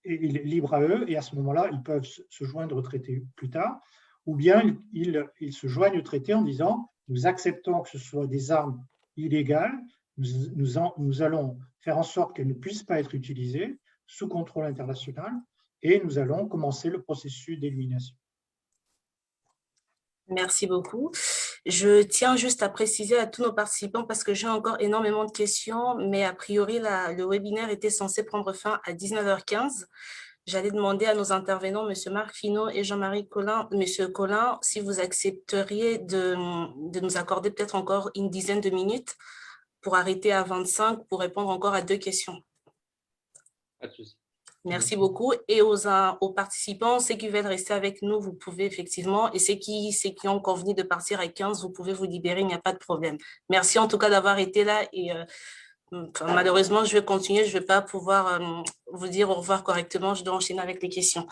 et libre à eux, et à ce moment-là, ils peuvent se joindre au traité plus tard, ou bien ils se joignent au traité en disant « nous acceptons que ce soit des armes illégales, nous allons faire en sorte qu'elles ne puissent pas être utilisées sous contrôle international, et nous allons commencer le processus d'élimination. » Merci beaucoup. Je tiens juste à préciser à tous nos participants, parce que j'ai encore énormément de questions, mais a priori, le webinaire était censé prendre fin à 19h15. J'allais demander à nos intervenants, M. Marc Finot et Jean-Marie Collin, M. Collin, si vous accepteriez de nous accorder peut-être encore une dizaine de minutes pour arrêter à 25 pour répondre encore à 2 questions. Pas de souci. Merci beaucoup. Et aux participants, ceux qui veulent rester avec nous, vous pouvez effectivement, et ceux qui ont convenu de partir à 15, vous pouvez vous libérer, il n'y a pas de problème. Merci en tout cas d'avoir été là et malheureusement, je vais continuer, je ne vais pas pouvoir vous dire au revoir correctement, je dois enchaîner avec les questions.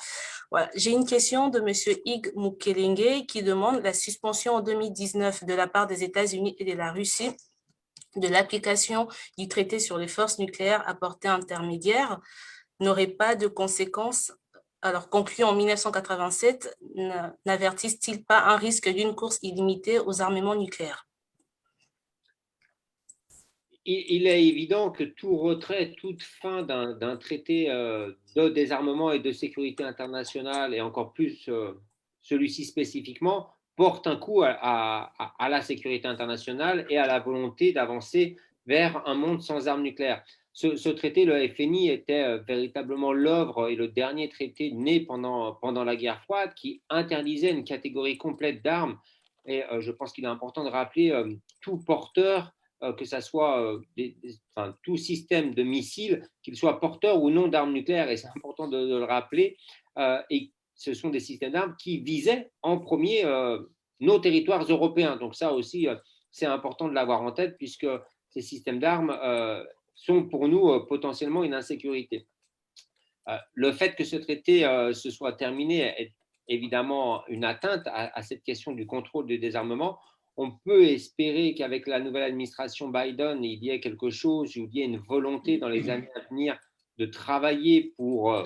Voilà. J'ai une question de M. Ig Mukelenge qui demande la suspension en 2019 de la part des États-Unis et de la Russie de l'application du traité sur les forces nucléaires à portée intermédiaire n'aurait pas de conséquences, alors conclu en 1987, n'avertissent-ils pas un risque d'une course illimitée aux armements nucléaires? Il est évident que tout retrait, toute fin d'un traité de désarmement et de sécurité internationale, et encore plus celui-ci spécifiquement, porte un coup à la sécurité internationale et à la volonté d'avancer vers un monde sans armes nucléaires. Ce traité, le FNI, était véritablement l'œuvre et le dernier traité né pendant la guerre froide qui interdisait une catégorie complète d'armes. Et je pense qu'il est important de rappeler tout porteur, que ce soit tout système de missiles, qu'il soit porteur ou non d'armes nucléaires. Et c'est important de le rappeler. Et ce sont des systèmes d'armes qui visaient en premier nos territoires européens. Donc ça aussi, c'est important de l'avoir en tête puisque ces systèmes d'armes sont pour nous potentiellement une insécurité. Le fait que ce traité se soit terminé est évidemment une atteinte à cette question du contrôle du désarmement. On peut espérer qu'avec la nouvelle administration Biden, il y ait quelque chose, il y ait une volonté dans les années à venir de travailler pour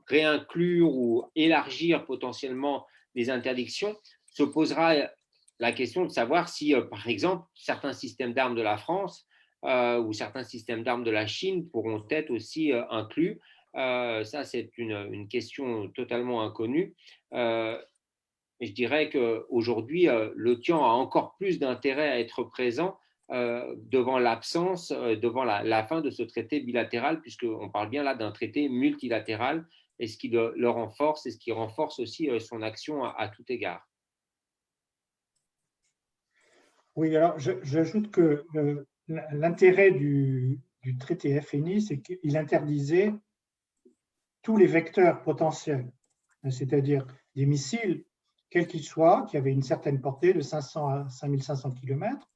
réinclure ou élargir potentiellement les interdictions. Se posera la question de savoir si, par exemple, certains systèmes d'armes de la France ou certains systèmes d'armes de la Chine pourront être aussi inclus. Ça, c'est une question totalement inconnue. Et je dirais qu'aujourd'hui, le TIAN a encore plus d'intérêt à être présent devant l'absence, devant la fin de ce traité bilatéral, puisqu'on parle bien là d'un traité multilatéral, et ce qui le renforce, et ce qui renforce aussi son action à tout égard. Oui, alors j'ajoute que l'intérêt du traité FNI, c'est qu'il interdisait tous les vecteurs potentiels, c'est-à-dire des missiles, quels qu'ils soient, qui avaient une certaine portée de 500 à 5500 km,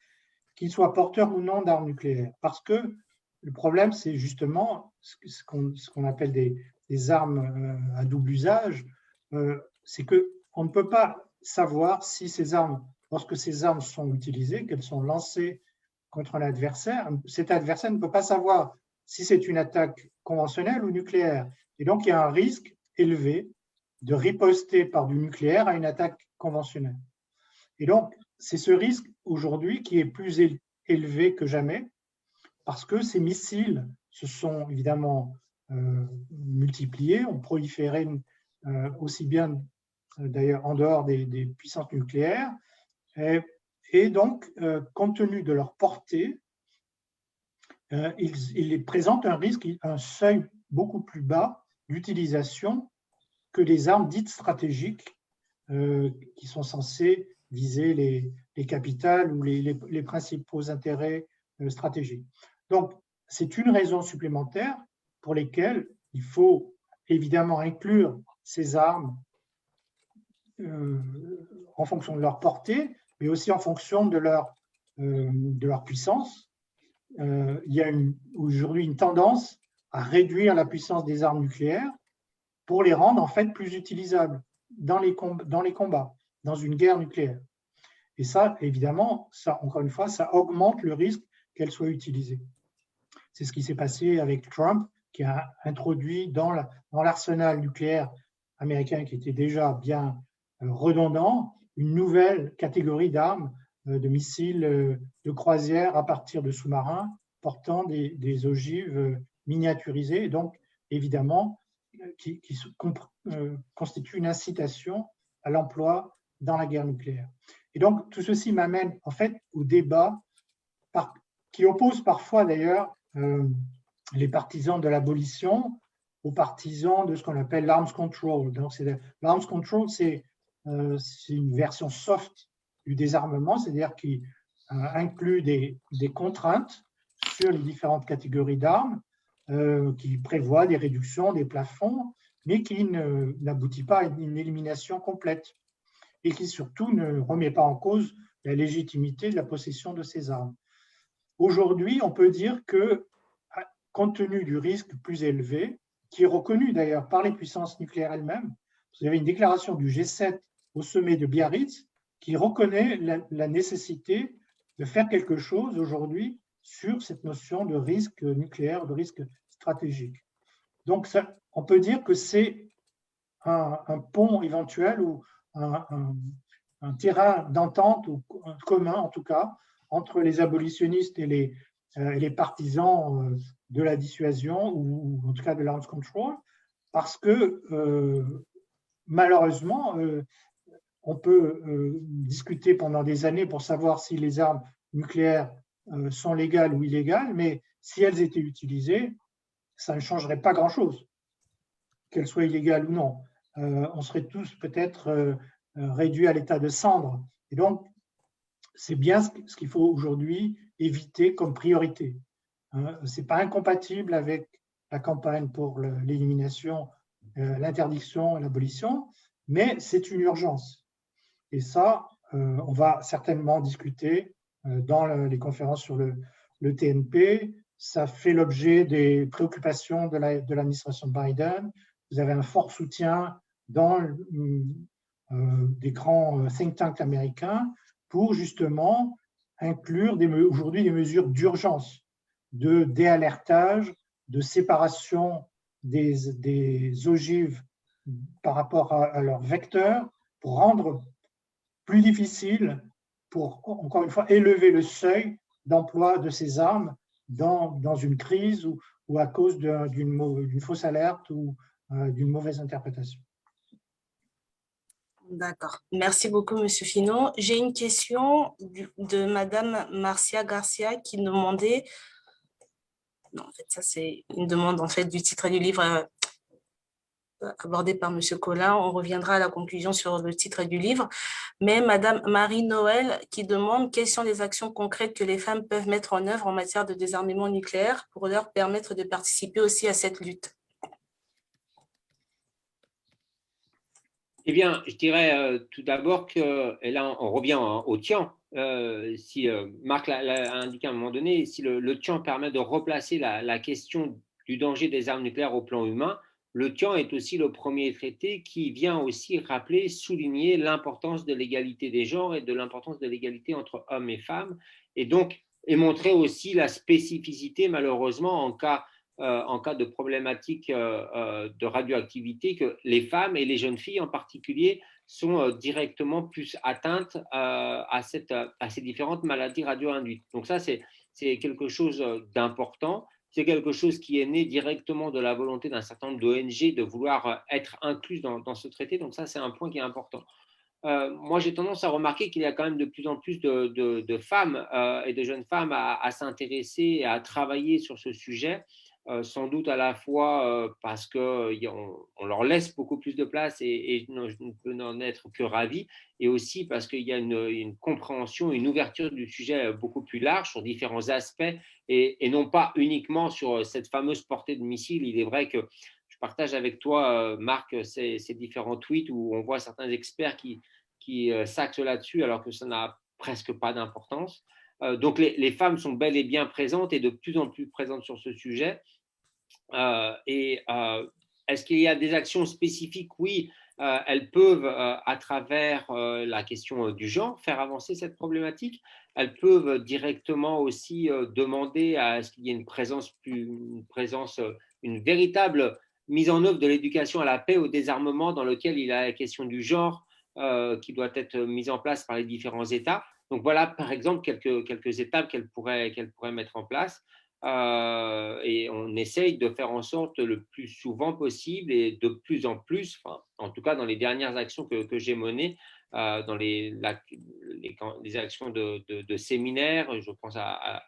qu'ils soient porteurs ou non d'armes nucléaires. Parce que le problème, c'est justement ce qu'on appelle des armes à double usage, c'est qu'on ne peut pas savoir si ces armes, lorsque ces armes sont utilisées, qu'elles sont lancées contre un adversaire, cet adversaire ne peut pas savoir si c'est une attaque conventionnelle ou nucléaire. Et donc, il y a un risque élevé de riposter par du nucléaire à une attaque conventionnelle. Et donc, c'est ce risque aujourd'hui qui est plus élevé que jamais, parce que ces missiles se sont évidemment multipliés, ont proliféré aussi bien d'ailleurs en dehors des puissances nucléaires, et donc, compte tenu de leur portée, ils présentent un risque, un seuil beaucoup plus bas d'utilisation que les armes dites stratégiques qui sont censées viser les capitales ou les principaux intérêts stratégiques. Donc, c'est une raison supplémentaire pour lesquelles il faut évidemment inclure ces armes en fonction de leur portée, mais aussi en fonction de leur puissance. Il y a aujourd'hui une tendance à réduire la puissance des armes nucléaires pour les rendre en fait plus utilisables dans les combats, dans une guerre nucléaire. Et ça, évidemment, encore une fois, ça augmente le risque qu'elles soient utilisées. C'est ce qui s'est passé avec Trump, qui a introduit dans l'arsenal nucléaire américain, qui était déjà bien redondant, une nouvelle catégorie d'armes, de missiles de croisière à partir de sous-marins portant des ogives miniaturisées, et donc évidemment qui constitue une incitation à l'emploi dans la guerre nucléaire. Et donc tout ceci m'amène en fait au débat qui oppose parfois d'ailleurs les partisans de l'abolition aux partisans de ce qu'on appelle l'arms control. Donc l'arms control, c'est une version soft du désarmement, c'est-à-dire qui inclut des contraintes sur les différentes catégories d'armes, qui prévoit des réductions, des plafonds, mais qui n'aboutit pas à une élimination complète et qui surtout ne remet pas en cause la légitimité de la possession de ces armes. Aujourd'hui, on peut dire que, compte tenu du risque plus élevé, qui est reconnu d'ailleurs par les puissances nucléaires elles-mêmes, vous avez une déclaration du G7 au sommet de Biarritz qui reconnaît la nécessité de faire quelque chose aujourd'hui sur cette notion de risque nucléaire, de risque stratégique. Donc, on peut dire que c'est un pont éventuel ou un terrain d'entente ou commun, en tout cas, entre les abolitionnistes et les partisans de la dissuasion ou en tout cas de l'arms control, parce que malheureusement, on peut discuter pendant des années pour savoir si les armes nucléaires sont légales ou illégales, mais si elles étaient utilisées, ça ne changerait pas grand-chose, qu'elles soient illégales ou non. On serait tous peut-être réduits à l'état de cendre. Et donc, c'est bien ce qu'il faut aujourd'hui éviter comme priorité. Ce n'est pas incompatible avec la campagne pour l'élimination, l'interdiction et l'abolition, mais c'est une urgence. Et ça, on va certainement discuter dans les conférences sur le TNP. Ça fait l'objet des préoccupations de l'administration Biden. Vous avez un fort soutien dans des grands think tanks américains pour justement inclure aujourd'hui des mesures d'urgence, de déalertage, de séparation des ogives par rapport à leur vecteur, pour rendre plus difficile, pour encore une fois élever le seuil d'emploi de ces armes dans une crise ou à cause d'une fausse alerte ou d'une mauvaise interprétation. D'accord. Merci beaucoup, Monsieur Finot. J'ai une question de Madame Marcia Garcia qui demandait… Non, en fait, ça, c'est une demande en fait, du titre du livre abordé par Monsieur Collin. On reviendra à la conclusion sur le titre du livre. Mais Madame Marie-Noël qui demande quelles sont les actions concrètes que les femmes peuvent mettre en œuvre en matière de désarmement nucléaire pour leur permettre de participer aussi à cette lutte. Eh bien, je dirais tout d'abord que, et là on revient au TIAN, si Marc l'a indiqué à un moment donné, si le TIAN permet de replacer la question du danger des armes nucléaires au plan humain, le TIAN est aussi le premier traité qui vient aussi rappeler, souligner l'importance de l'égalité des genres et de l'importance de l'égalité entre hommes et femmes, et donc et montrer aussi la spécificité malheureusement en cas de problématiques de radioactivité, que les femmes et les jeunes filles en particulier sont directement plus atteintes à ces différentes maladies radio-induites. Donc ça, c'est quelque chose d'important. C'est quelque chose qui est né directement de la volonté d'un certain nombre d'ONG de vouloir être inclus dans ce traité. Donc ça, c'est un point qui est important. Moi, j'ai tendance à remarquer qu'il y a quand même de plus en plus de femmes et de jeunes femmes à s'intéresser et à travailler sur ce sujet. Sans doute à la fois parce qu'on leur laisse beaucoup plus de place et je ne peux n'en être que ravi, et aussi parce qu'il y a une compréhension, une ouverture du sujet beaucoup plus large sur différents aspects et non pas uniquement sur cette fameuse portée de missiles. Il est vrai que je partage avec toi, Marc, ces différents tweets où on voit certains experts qui s'axent là-dessus alors que ça n'a presque pas d'importance. Donc, les femmes sont bel et bien présentes et de plus en plus présentes sur ce sujet. Est-ce qu'il y a des actions spécifiques? Oui, elles peuvent, à travers la question du genre, faire avancer cette problématique. Elles peuvent directement aussi demander à ce qu'il y ait une véritable mise en œuvre de l'éducation à la paix, au désarmement, dans lequel il y a la question du genre qui doit être mise en place par les différents États. Donc voilà, par exemple, quelques étapes qu'elles pourraient mettre en place. Et on essaye de faire en sorte le plus souvent possible et de plus en plus, en tout cas dans les dernières actions que j'ai menées, dans les actions de séminaires, je pense à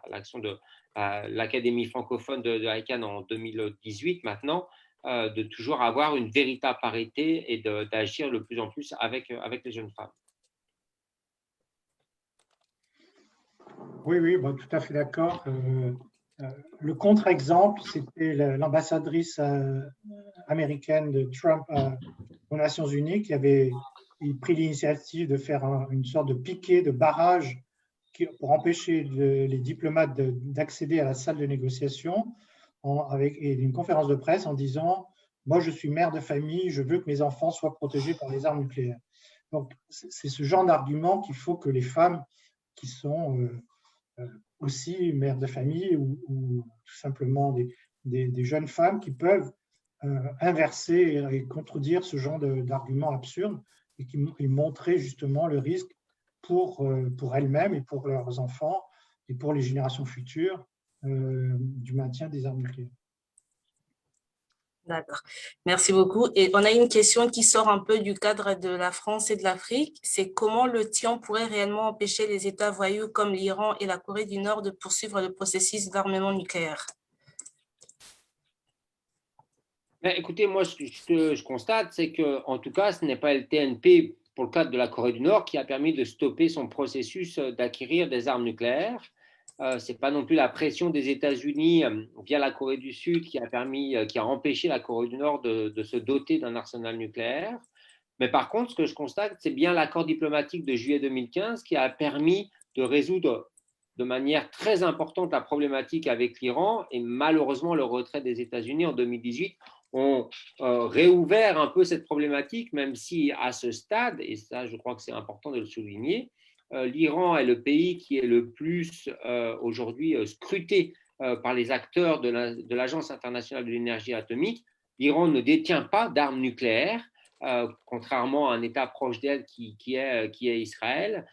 l'action de l'Académie francophone de ICANN en 2018 maintenant, de toujours avoir une véritable parité et d'agir le plus en plus avec les jeunes femmes. Oui, bon, tout à fait d'accord. Le contre-exemple, c'était l'ambassadrice américaine de Trump aux Nations Unies qui avait pris l'initiative de faire une sorte de piquet, de barrage pour empêcher les diplomates d'accéder à la salle de négociation avec une conférence de presse en disant « Moi, je suis mère de famille, je veux que mes enfants soient protégés par les armes nucléaires. » Donc, c'est ce genre d'argument qu'il faut que les femmes qui sont aussi mères de famille ou tout simplement des jeunes femmes qui peuvent inverser et contredire ce genre d'arguments absurdes et qui montrer justement le risque pour elles-mêmes et pour leurs enfants et pour les générations futures du maintien des armes nucléaires. D'accord, merci beaucoup. Et on a une question qui sort un peu du cadre de la France et de l'Afrique. C'est comment le TIAN pourrait réellement empêcher les États voyous comme l'Iran et la Corée du Nord de poursuivre le processus d'armement nucléaire? Mais écoutez, moi, ce que je constate, c'est que, en tout cas, ce n'est pas le TNP, pour le cadre de la Corée du Nord, qui a permis de stopper son processus d'acquérir des armes nucléaires. Ce n'est pas non plus la pression des États-Unis via la Corée du Sud qui a empêché la Corée du Nord de se doter d'un arsenal nucléaire. Mais par contre, ce que je constate, c'est bien l'accord diplomatique de juillet 2015 qui a permis de résoudre de manière très importante la problématique avec l'Iran, et malheureusement le retrait des États-Unis en 2018 ont réouvert un peu cette problématique, même si à ce stade, et ça je crois que c'est important de le souligner, l'Iran est le pays qui est le plus aujourd'hui scruté par les acteurs de l'Agence internationale de l'énergie atomique. L'Iran ne détient pas d'armes nucléaires, contrairement à un État proche d'elle qui est Israël.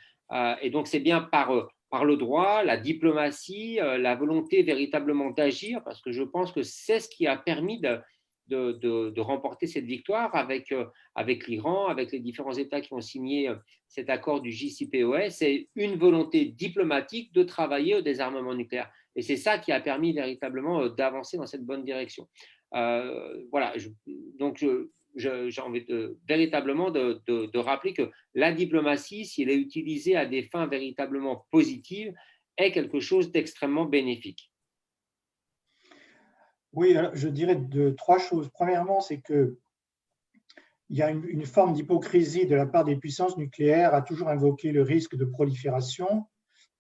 Et donc c'est bien par le droit, la diplomatie, la volonté véritablement d'agir, parce que je pense que c'est ce qui a permis de remporter cette victoire avec l'Iran, avec les différents États qui ont signé cet accord du JCPOA. C'est une volonté diplomatique de travailler au désarmement nucléaire. Et c'est ça qui a permis véritablement d'avancer dans cette bonne direction. Voilà, donc j'ai envie véritablement de rappeler que la diplomatie, si elle est utilisée à des fins véritablement positives, est quelque chose d'extrêmement bénéfique. Oui, alors, je dirais trois choses. Premièrement, c'est qu'il y a une forme d'hypocrisie de la part des puissances nucléaires à toujours invoquer le risque de prolifération,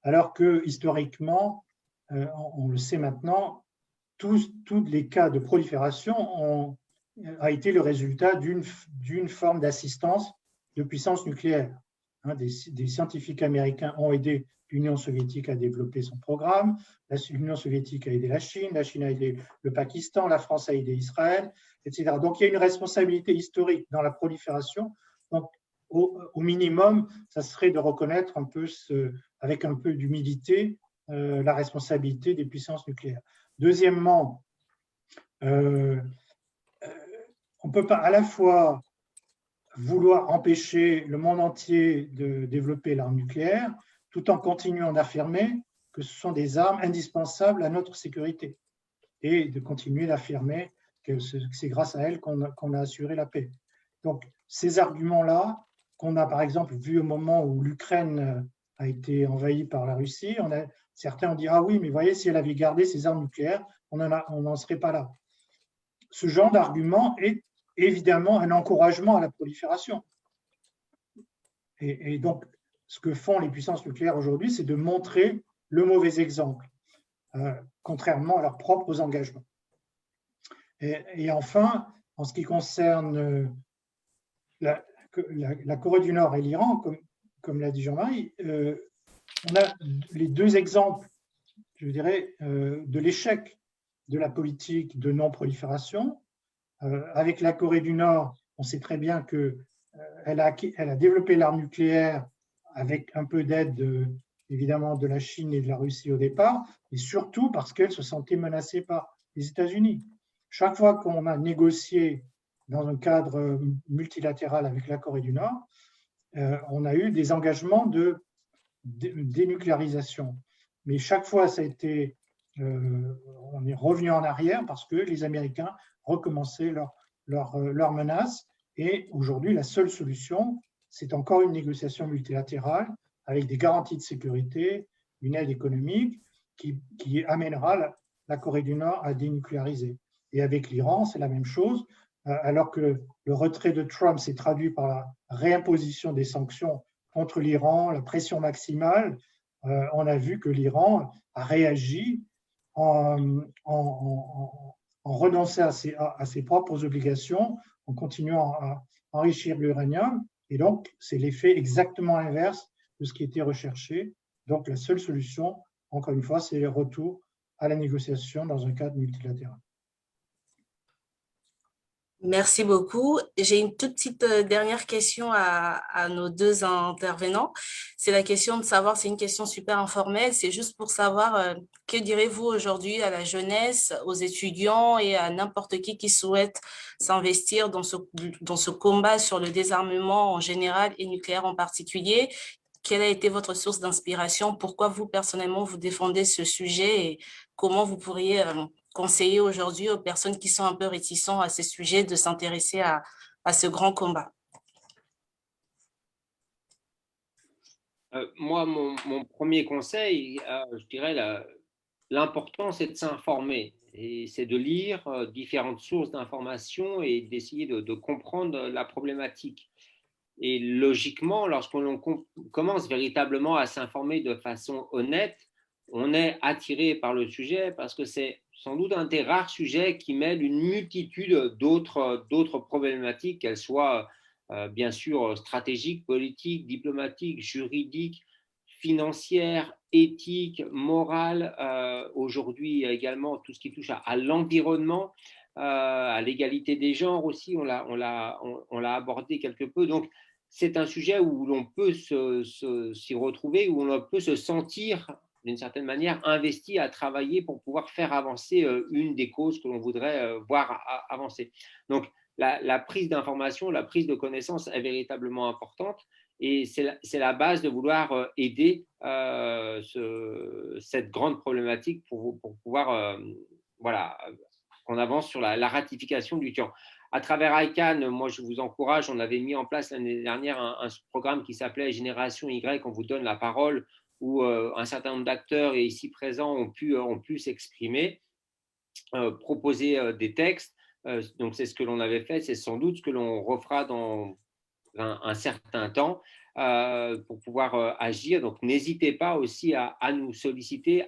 alors que historiquement, on le sait maintenant, tous les cas de prolifération ont été le résultat d'une forme d'assistance de puissance nucléaire. Des scientifiques américains ont aidé l'Union soviétique à développer son programme, l'Union soviétique a aidé la Chine a aidé le Pakistan, la France a aidé Israël, etc. Donc il y a une responsabilité historique dans la prolifération. Donc au minimum, ça serait de reconnaître un peu, avec un peu d'humilité, la responsabilité des puissances nucléaires. Deuxièmement, on ne peut pas à la fois vouloir empêcher le monde entier de développer l'arme nucléaire tout en continuant d'affirmer que ce sont des armes indispensables à notre sécurité et de continuer d'affirmer que c'est grâce à elles qu'on a assuré la paix. Donc, ces arguments-là, qu'on a par exemple vu au moment où l'Ukraine a été envahie par la Russie, certains ont dit « Ah oui, mais voyez, si elle avait gardé ses armes nucléaires, on n'en serait pas là. » ce genre d'argument est évidemment un encouragement à la prolifération. Et donc, ce que font les puissances nucléaires aujourd'hui, c'est de montrer le mauvais exemple, contrairement à leurs propres engagements. Et enfin, en ce qui concerne la Corée du Nord et l'Iran, comme l'a dit Jean-Marie, on a les deux exemples, je dirais, de l'échec de la politique de non-prolifération. Avec la Corée du Nord, on sait très bien qu'elle a développé l'arme nucléaire avec un peu d'aide, évidemment, de la Chine et de la Russie au départ, et surtout parce qu'elle se sentait menacée par les États-Unis. Chaque fois qu'on a négocié dans un cadre multilatéral avec la Corée du Nord, on a eu des engagements de dénucléarisation. Mais chaque fois, ça a été, on est revenu en arrière parce que les Américains recommençaient leurs menaces. Et aujourd'hui, la seule solution, c'est encore une négociation multilatérale avec des garanties de sécurité, une aide économique qui amènera la Corée du Nord à dénucléariser. Et avec l'Iran, c'est la même chose. Alors que le retrait de Trump s'est traduit par la réimposition des sanctions contre l'Iran, la pression maximale, on a vu que l'Iran a réagi en renonçant à ses propres obligations, en continuant à enrichir l'uranium. Et donc, c'est l'effet exactement inverse de ce qui était recherché. Donc, la seule solution, encore une fois, c'est le retour à la négociation dans un cadre multilatéral. Merci beaucoup. J'ai une toute petite dernière question à nos deux intervenants. C'est la question de savoir, c'est une question super informelle, c'est juste pour savoir que direz-vous aujourd'hui à la jeunesse, aux étudiants et à n'importe qui souhaite s'investir dans ce combat sur le désarmement en général et nucléaire en particulier. Quelle a été votre source d'inspiration? Pourquoi vous, personnellement, vous défendez ce sujet et comment vous pourriez conseiller aujourd'hui aux personnes qui sont un peu réticentes à ces sujets de s'intéresser à ce grand combat? Moi, mon premier conseil, je dirais, l'important, c'est de s'informer et c'est de lire différentes sources d'informations et d'essayer de comprendre la problématique. Et logiquement, lorsqu'on commence véritablement à s'informer de façon honnête, on est attiré par le sujet parce que c'est sans doute un des rares sujets qui mêle une multitude d'autres problématiques, qu'elles soient bien sûr stratégiques, politiques, diplomatiques, juridiques, financières, éthiques, morales, aujourd'hui également tout ce qui touche à l'environnement, à l'égalité des genres aussi, on l'a abordé quelque peu. Donc, c'est un sujet où l'on peut s'y retrouver, où on peut se sentir d'une certaine manière investi à travailler pour pouvoir faire avancer une des causes que l'on voudrait voir avancer. Donc, la prise d'information, la prise de connaissance est véritablement importante et c'est la base de vouloir aider cette grande problématique pour pouvoir voilà, qu'on avance sur la ratification du TUAN. À travers ICANN, moi je vous encourage, on avait mis en place l'année dernière un programme qui s'appelait Génération Y, on vous donne la parole, où un certain nombre d'acteurs et ici présents ont pu s'exprimer, proposer des textes. Donc c'est ce que l'on avait fait, c'est sans doute ce que l'on refera dans un certain temps pour pouvoir agir. Donc n'hésitez pas aussi à nous solliciter,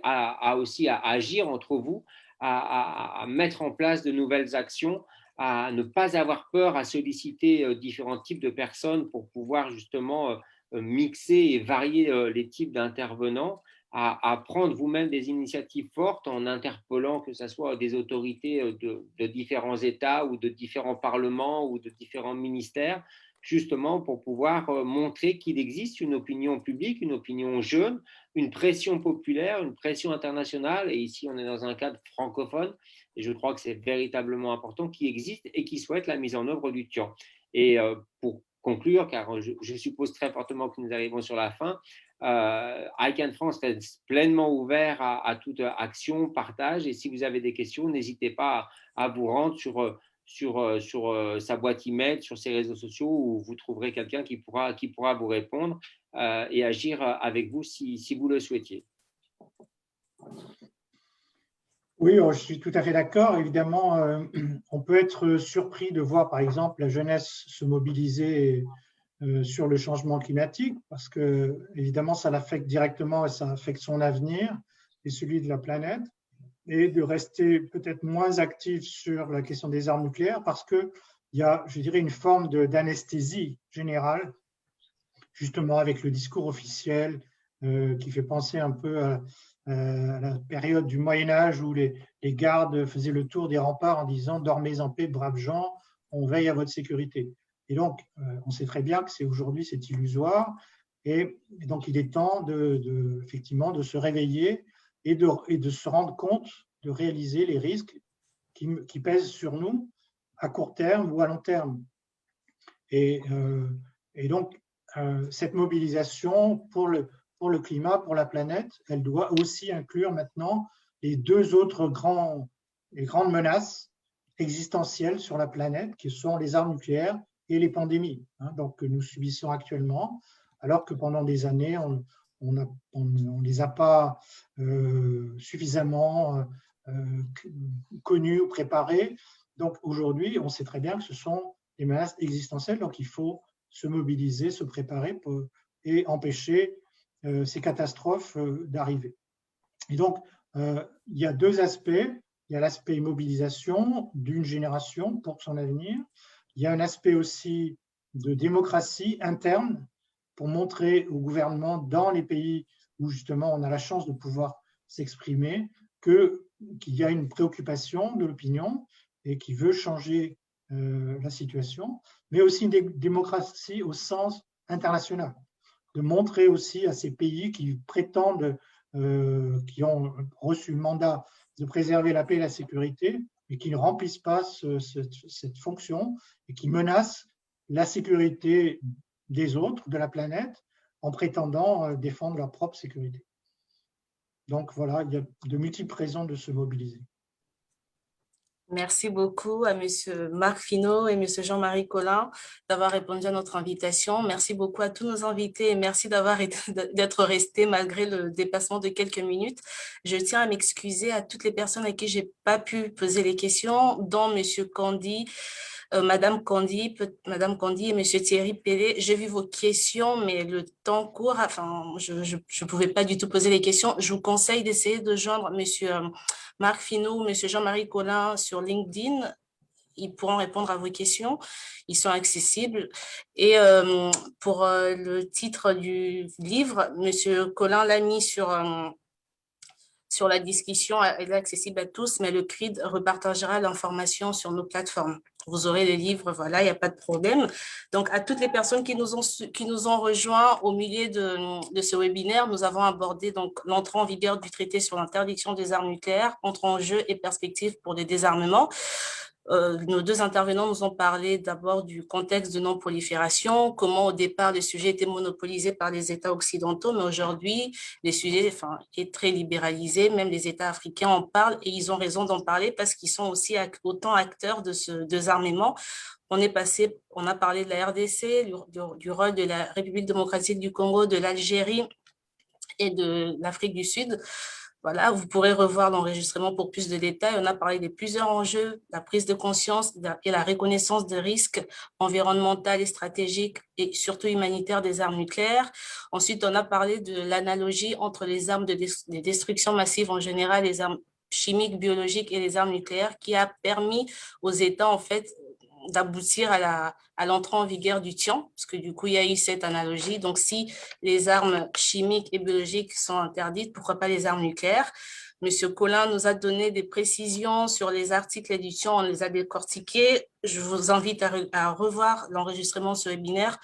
aussi à agir entre vous, à mettre en place de nouvelles actions, à ne pas avoir peur à solliciter différents types de personnes pour pouvoir justement mixer et varier les types d'intervenants, à prendre vous-même des initiatives fortes en interpellant que ce soit des autorités de différents États ou de différents parlements ou de différents ministères, justement pour pouvoir montrer qu'il existe une opinion publique, une opinion jeune, une pression populaire, une pression internationale, et ici on est dans un cadre francophone, et je crois que c'est véritablement important, qui existe et qui souhaite la mise en œuvre du TUAN. Et pour conclure, car je suppose très fortement que nous arrivons sur la fin, ICANN France reste pleinement ouvert à toute action, partage, et si vous avez des questions, n'hésitez pas à vous rendre sur sa boîte email, sur ses réseaux sociaux, où vous trouverez quelqu'un qui pourra vous répondre et agir avec vous si vous le souhaitiez. Oui, je suis tout à fait d'accord. Évidemment, on peut être surpris de voir, par exemple, la jeunesse se mobiliser sur le changement climatique, parce que, évidemment, ça l'affecte directement et ça affecte son avenir et celui de la planète, et de rester peut-être moins actif sur la question des armes nucléaires, parce qu'il y a, je dirais, une forme d'anesthésie générale, justement avec le discours officiel qui fait penser un peu à la période du Moyen-Âge où les gardes faisaient le tour des remparts en disant « Dormez en paix, braves gens, on veille à votre sécurité ». Et donc, on sait très bien que aujourd'hui, c'est illusoire. Et donc, il est temps effectivement de se réveiller et de se rendre compte, de réaliser les risques qui pèsent sur nous à court terme ou à long terme. Et donc, cette mobilisation pour le climat, pour la planète, elle doit aussi inclure maintenant les deux autres grandes menaces existentielles sur la planète, qui sont les armes nucléaires et les pandémies, donc, que nous subissons actuellement, alors que pendant des années, on ne les a pas suffisamment connues ou préparées. Donc aujourd'hui, on sait très bien que ce sont des menaces existentielles, donc il faut se mobiliser, se préparer et empêcher ces catastrophes d'arriver. Et donc, il y a deux aspects. Il y a l'aspect mobilisation d'une génération pour son avenir. Il y a un aspect aussi de démocratie interne pour montrer au gouvernement dans les pays où justement on a la chance de pouvoir s'exprimer qu'il y a une préoccupation de l'opinion et qui veut changer la situation, mais aussi une démocratie au sens international, de montrer aussi à ces pays qui prétendent, qui ont reçu le mandat de préserver la paix et la sécurité, mais qui ne remplissent pas cette fonction et qui menacent la sécurité des autres, de la planète, en prétendant défendre leur propre sécurité. Donc voilà, il y a de multiples raisons de se mobiliser. Merci beaucoup à M. Marc Finot et M. Jean-Marie Collin d'avoir répondu à notre invitation. Merci beaucoup à tous nos invités et merci d'être restés malgré le dépassement de quelques minutes. Je tiens à m'excuser à toutes les personnes à qui je n'ai pas pu poser les questions, dont M. Candy, Madame Candy et M. Thierry Pellet. J'ai vu vos questions, mais le temps court. Enfin, je ne pouvais pas du tout poser les questions. Je vous conseille d'essayer de joindre M. Marc Finot ou M. Jean-Marie Collin sur LinkedIn. Ils pourront répondre à vos questions. Ils sont accessibles. Et pour le titre du livre, M. Collin l'a mis sur la discussion, elle est accessible à tous, mais le CRID repartagera l'information sur nos plateformes. Vous aurez les livres, voilà, il n'y a pas de problème. Donc, à toutes les personnes qui nous ont rejoints au milieu de ce webinaire, nous avons abordé donc l'entrée en vigueur du traité sur l'interdiction des armes nucléaires, entre enjeux et perspectives pour le désarmement. Nos deux intervenants nous ont parlé d'abord du contexte de non-prolifération, comment au départ le sujet était monopolisé par les États occidentaux, mais aujourd'hui, le sujet est très libéralisé, même les États africains en parlent et ils ont raison d'en parler parce qu'ils sont aussi autant acteurs de ce désarmement. On a parlé de la RDC, du rôle de la République démocratique du Congo, de l'Algérie et de l'Afrique du Sud. Voilà, vous pourrez revoir l'enregistrement pour plus de détails. On a parlé de plusieurs enjeux, la prise de conscience et la reconnaissance des risques environnementaux et stratégiques et surtout humanitaires des armes nucléaires. Ensuite, on a parlé de l'analogie entre les armes de destruction massive en général, les armes chimiques, biologiques et les armes nucléaires qui a permis aux États, en fait, d'aboutir à l'entrée en vigueur du TIAN, parce que du coup, il y a eu cette analogie. Donc, si les armes chimiques et biologiques sont interdites, pourquoi pas les armes nucléaires? Monsieur Collin nous a donné des précisions sur les articles du TIAN, on les a décortiqués. Je vous invite à revoir l'enregistrement de ce webinaire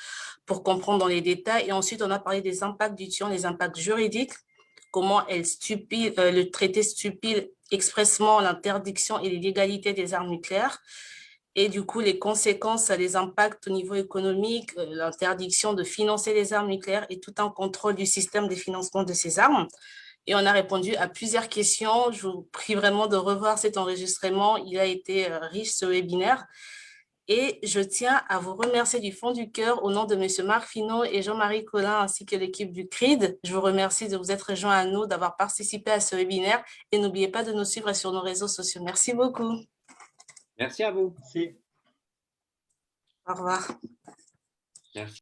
pour comprendre dans les détails. Et ensuite, on a parlé des impacts du TIAN, les impacts juridiques, comment le traité stipule expressement l'interdiction et l'illégalité des armes nucléaires. Et du coup, les conséquences, les impacts au niveau économique, l'interdiction de financer les armes nucléaires et tout un contrôle du système de financement de ces armes. Et on a répondu à plusieurs questions. Je vous prie vraiment de revoir cet enregistrement. Il a été riche, ce webinaire. Et je tiens à vous remercier du fond du cœur au nom de M. Marc Finot et Jean-Marie Collin ainsi que l'équipe du CRID. Je vous remercie de vous être rejoints à nous, d'avoir participé à ce webinaire et n'oubliez pas de nous suivre sur nos réseaux sociaux. Merci beaucoup. Merci à vous. Merci. Au revoir. Merci.